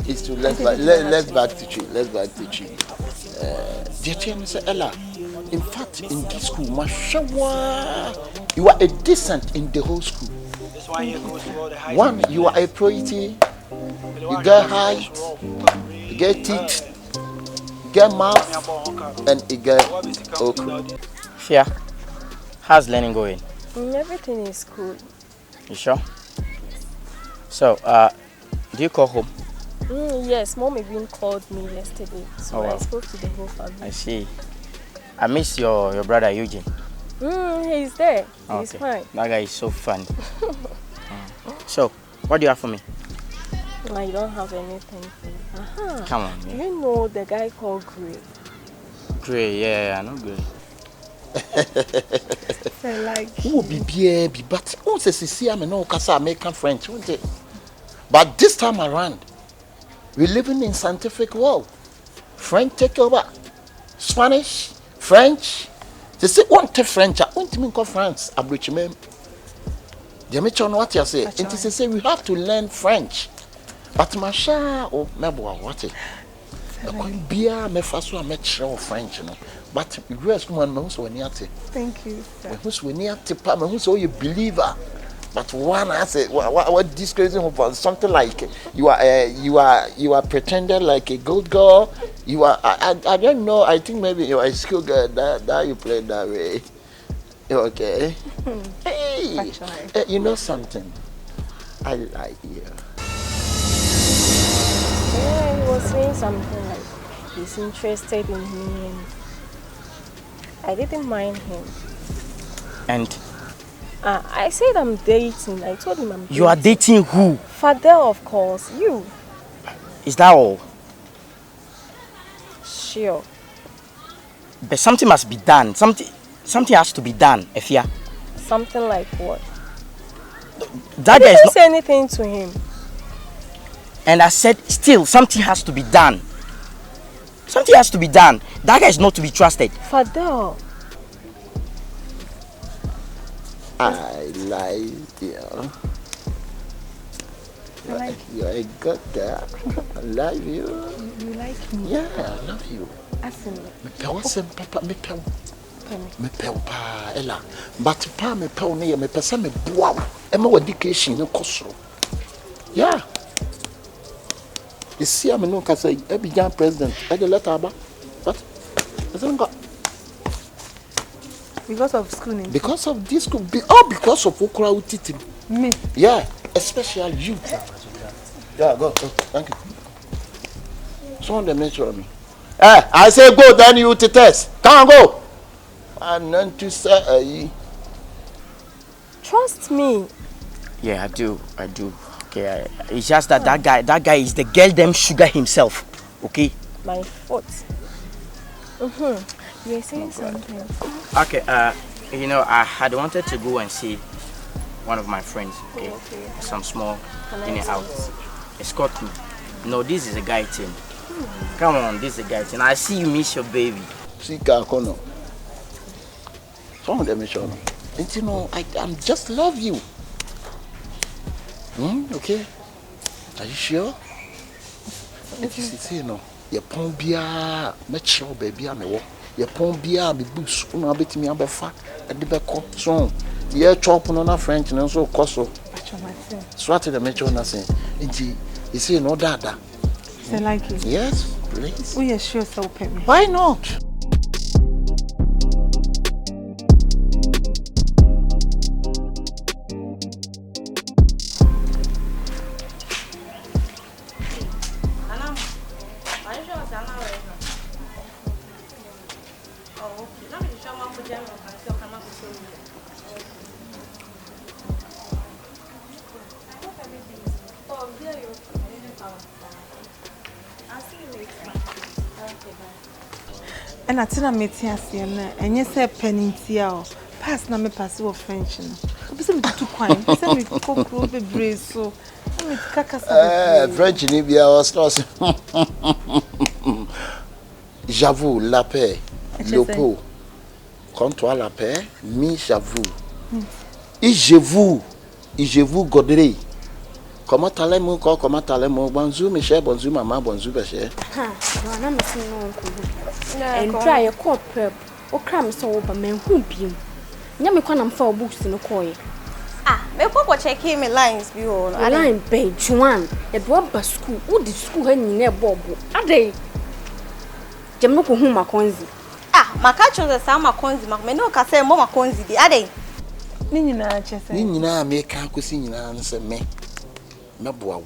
S2: It's to let's back to tree. Ella, in fact, in this school, mashallah, you are a decent in the whole school. One, you are a pretty. you get height, you get teeth, you get mouth, and you get okra.
S13: Fia, how's learning going?
S4: Everything is cool.
S13: You sure? So, do you call home?
S4: Yes, Mom even called me yesterday, so
S13: Oh, wow.
S4: I spoke to the whole family.
S13: I see. I miss your brother Eugene.
S4: He's there. He's
S13: Okay.
S4: fine.
S13: That guy is so funny. So, what do you have for me?
S4: I don't have anything.
S13: Come on,
S4: Do
S13: man.
S4: you know the guy called Gray?
S13: Gray, yeah, I know Gray.
S14: I like
S2: who be BB, but who says see I'm no Casa American French, won't it? But this time around, we're living in scientific world. French take over. Spanish, French. They say want to French, I want to mean France, Abrichimem. They make sure what you say. And they say we have to learn French. But Masha or Mebo what it? Beer me faso a make sure French, you know. But US woman knows when you
S14: Thank you.
S2: who's when you tipa, who's all you believer. But one I say what disclosing about something like you are pretending like a good girl. You are I don't know, I think maybe you are a school girl that you play that way. Okay. Hey, you know something? I like you.
S4: Yeah, he was saying something like he's interested in me, and I didn't mind him.
S13: And
S4: I said I'm dating. I told him I'm dating.
S13: you are dating who?
S4: Fadel, of course. You.
S13: Is that all?
S4: Sure.
S13: But something must be done. Something has to be done, Efia.
S4: Something like what?
S13: That
S4: I
S13: guy is
S4: didn't
S13: not.
S4: say anything to him.
S13: And I said, still, something has to be done. Something has to be done. That guy is not to be trusted.
S4: Fadel.
S2: I like you. You're a good girl. I love you.
S14: You like me?
S2: Yeah, I love you.
S14: Asin.
S2: Me pɛ wasɛm papa me pɛ me pɛ pa ela but pa me pɛ ne me pɛ sɛ me boa wo e ma education ne kɔsoro yeah you see am no ka say Abidjan president e the letter aba but doesn't go
S14: Because of school name.
S2: because of this school all because of okra utiti
S14: Me.
S2: yeah especially you yeah go thank you someone dey make sure me I say go, then you to test. Come on, go. And then to say,
S4: Trust me.
S13: Yeah, I do. Okay, it's just that that guy is the girl them sugar himself. Okay.
S4: My fault. You were saying something.
S13: Okay. I had wanted to go and see one of my friends. Okay. Some small in a house. Escort me. No, this is a guy thing. Come on, this is a guy thing. I see you miss your baby.
S2: See, Kakono. Some of them is sure. And you know, I'm just love you. Okay. Are you sure? See, you know, your pombia, metro baby, I'm a walk. Your pombia, be boost, una bit me a fat at the back. So, yeah, chop on a French and also coso. Swat the metro, nothing. And you see, no dada.
S14: I like you.
S2: Yes, please.
S14: Oh, yeah, sure, so pay me.
S2: Why not?
S14: And I tell me, and yes, a penny tear. Pass na me pass over French. Obviously, me too quiet. Obviously, me cook over brace. So, me kakasa.
S2: French ni bien was lost. J'avoue, la paix, le pot. Contre toi la paix, mi j'avoue. Et je vous godrai. Comment allez-vous, bonjour mes chers, bonjour maman, bonjour mes chers.
S12: Na me sin no nko. And try a cop prep. O kram so over men hu bi. Nya me kwanam fa books no koye.
S11: Me go check my lines bi ho.
S12: Line page 1. E do ba school. Wo di school ha nyina e bobo. Ade. Jem no ko hu makonzi.
S11: Maka chonze sa makonzi me no ka say mo makonzi di. Ade.
S14: Ni nyina chese.
S2: Ni nyina me ka kosi nyina no se me boa.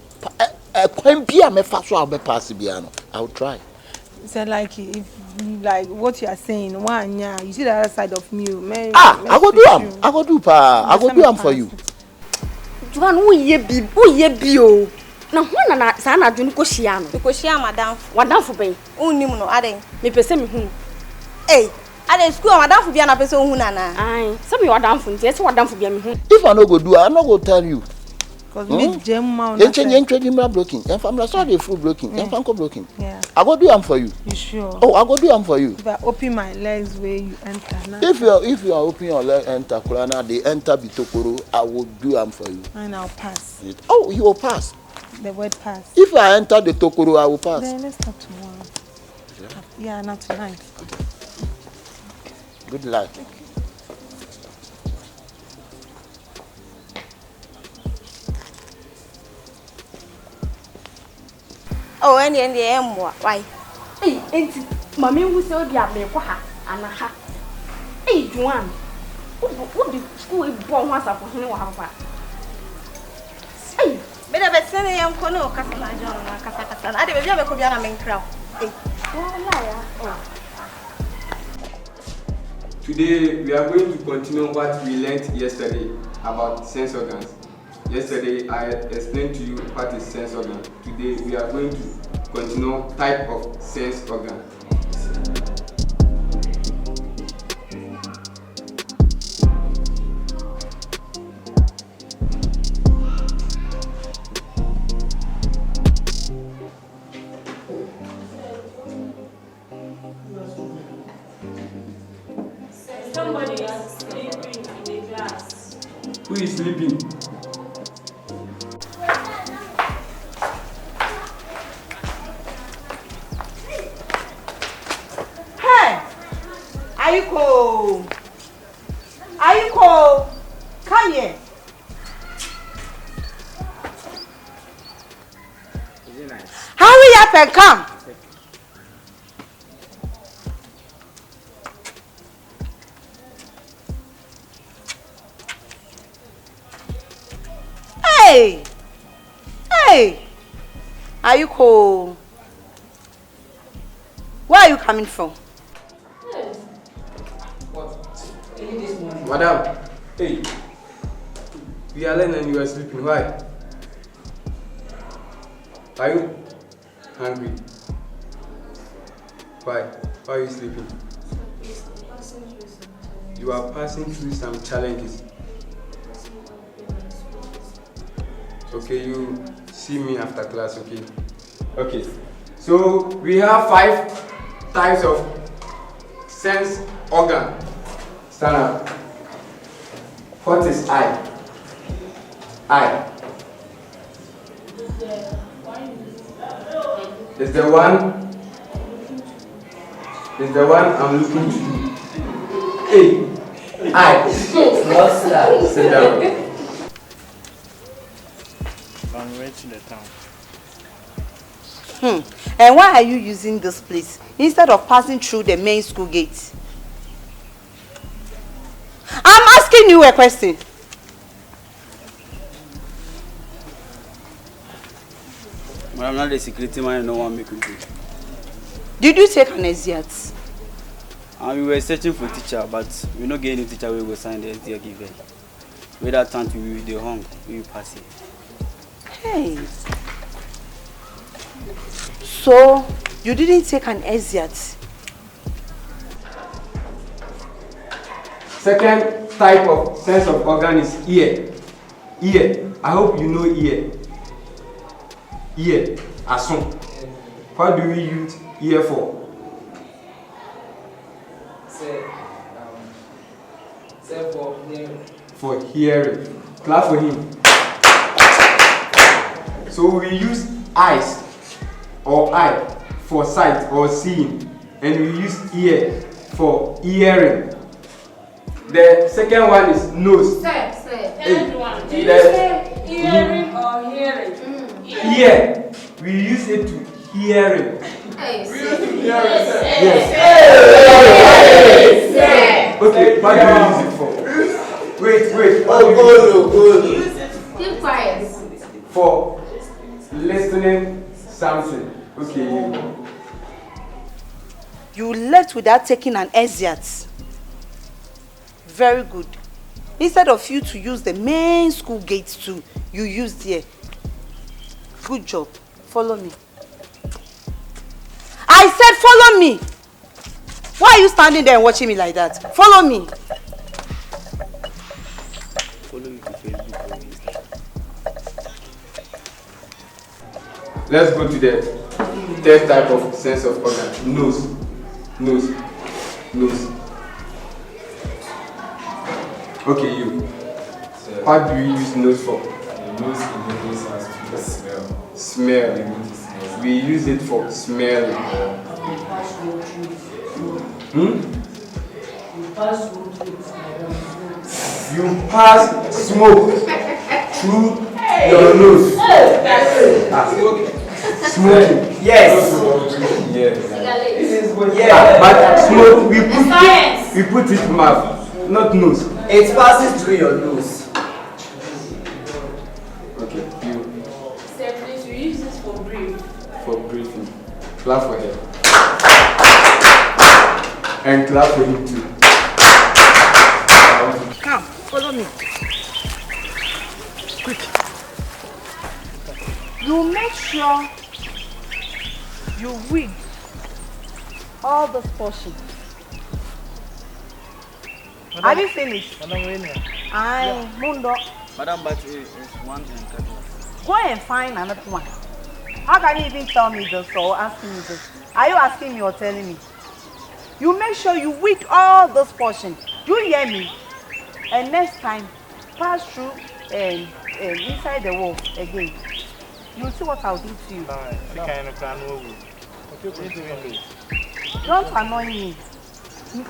S2: Kwan bia me fa so a be pass bia no. I will try.
S14: So like if like what you are saying, one yeah, you see the other side of me, man.
S2: I go do am. I go do pa. I go do am for you.
S12: Juan, who ye bi o. Na ho na sa na dwun ko hia no.
S11: Ko hia madam.
S12: Wadam fo ben.
S11: Unnim no aden.
S12: Me pese me hu.
S11: Ade school madam fo bia na pese hu na na.
S12: Ai, se me wadam fo nti, se wadam fo bia me hu.
S2: If I no go do, I no go tell you.
S14: Cause me jam ma.
S2: Yenche blocking. And family sorry the full blocking. And fanko blocking.
S14: Yeah.
S2: I go do am for you.
S14: You sure?
S2: Oh, I go do am for you.
S14: If I open my legs where you enter now.
S2: If you are open your leg enter Kulana, they enter Bitokoro, I will do am for you.
S14: And I'll pass.
S2: Oh, you will pass.
S14: The word pass.
S2: If I enter the Tokoro, I will pass.
S14: Then let's talk tomorrow. Yeah, not tonight.
S2: Okay. Good luck.
S11: Oh, and why?
S12: Hey, enti mama hu se obi a me kwa ha ana ha. Hey, Juan. Wo di school e bo ho asafo hene wa ha papa. Hey,
S11: be da be sene yam ko no kasa na John na kasa. Ade be bia be ko bia na men kraw. Hey.
S15: Today we are going to continue what we learned yesterday about sense organs. Yesterday I explained to you what is sense organ. Today we are going to continue type of sense organ.
S20: Somebody is sleeping in the class.
S15: Who is sleeping?
S18: Ayuko, come here. Hurry up and come. Hey, Ayuko, where are you coming from?
S15: Madam, hey, we are learning and you are sleeping. Why? Are you hungry? Why? Why are you sleeping? You are passing through some challenges. Okay, you see me after class, okay? Okay, so we have 5 types of sense organ. Stand up. What is eye? Eye. Is the one I'm looking to. Hey, eye. Sit down.
S5: I'm reaching the town.
S18: And why are you using this place instead of passing through the main school gate? I'm asking you a question.
S16: But I'm not the security man, no one make me do.
S18: Did you take an exit?
S16: We were searching for teacher, but we not get any teacher we will sign the SDA given. With that time we will the hung, we will pass it.
S18: Hey. So you didn't take an exit?
S15: Second type of sense of organ is ear. Ear. I hope you know ear. Ear. Asun. What do we use ear for? For hearing. Clap for him. So we use eyes or eye for sight or seeing, and we use ear for hearing. The second one is nose.
S20: Say.
S15: Hey.
S20: Did you say hearing or hearing?
S15: Here. We use it to hearing.
S20: Hey,
S15: Yes. Okay, what do we use it for? Wait.
S20: Keep quiet.
S15: For listening something. Okay.
S10: You left without taking an exit. Very good. Instead of you to use the main school gate too, you used here. Good job. Follow me. I said follow me. Why are you standing there and watching me like that? Follow me.
S5: Follow you to Facebook.
S15: Let's go to the third type of sense of organ. Nose. Okay, you. What do we use nose for?
S16: The nose enables us to smell.
S15: Smell. We use it for smelling. You pass smoke through your nose. Smoking.
S18: Yes.
S15: But smoke we put it mouth, not nose.
S18: It passes through your nose.
S15: Okay, you.
S20: Sir, please, we use this for breathing.
S15: For breathing. Clap for her. And clap for him too.
S10: Come, follow me. Quick. You make sure you wig all those portions. Have you finished? Mundo.
S16: Madam, but it's one and
S10: Go and find another one. How can you even tell me this or asking me this? Are you asking me or telling me? You make sure you wig all those portions. Do you hear me? And next time, pass through and inside the wall again. You'll see what I'll do to you. Don't annoy me.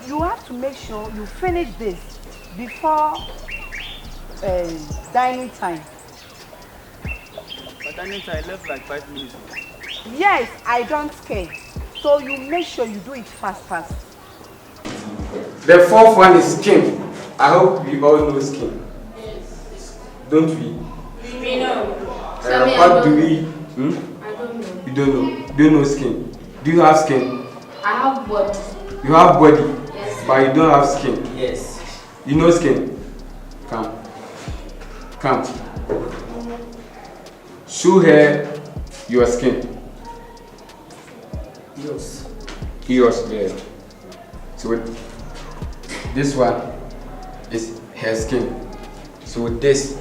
S10: You have to make sure you finish this before dining time.
S16: But dining time left like 5 minutes.
S10: Yes, I don't care. So you make sure you do it fast.
S15: The fourth one is skin. I hope we all know skin. Don't we?
S20: We know.
S15: What do we?
S20: I don't know.
S15: You don't know. Do you know skin? Do you have skin?
S20: I have body.
S15: You have body,
S20: yes,
S15: but you don't have skin.
S18: Yes.
S15: You know skin? Come. Show her your skin. Yours, yeah. So this one is her skin. So this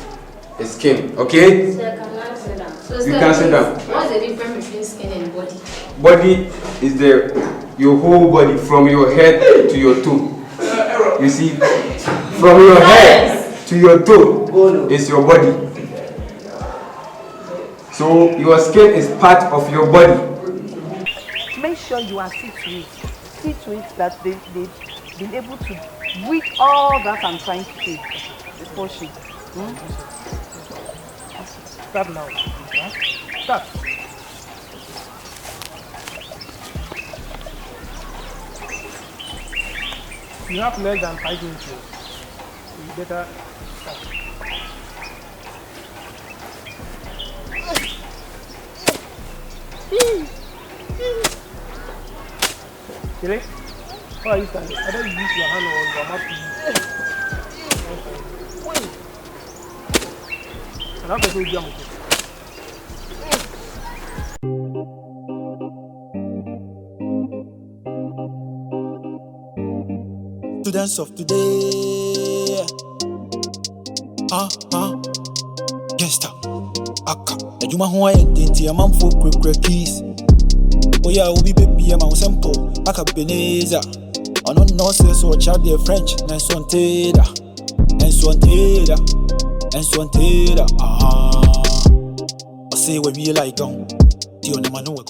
S15: is skin, okay?
S20: Sir, can I sit down? So,
S15: You can sit down.
S20: What's the difference between skin and body?
S15: Body is your whole body from your head to your toe. You see, from your head to your toe is your body. So your skin is part of your body.
S10: Make sure you are see to it that they've been able to wig all that I'm trying to say. This portion.
S3: Stop now. Stop. You have less than 5 minutes. You better stop. Really? Why are you standing? I don't use your hand or your mouth to use. And how can you jump?
S17: Students of today. Gangsta. Aka. Ejuma ho ayenti amamfo krekre keys. Oya obi baby am simple. Akaebenezer. Ono no say so chat the French. Enswanteda. I say we like gone. Ti on man no we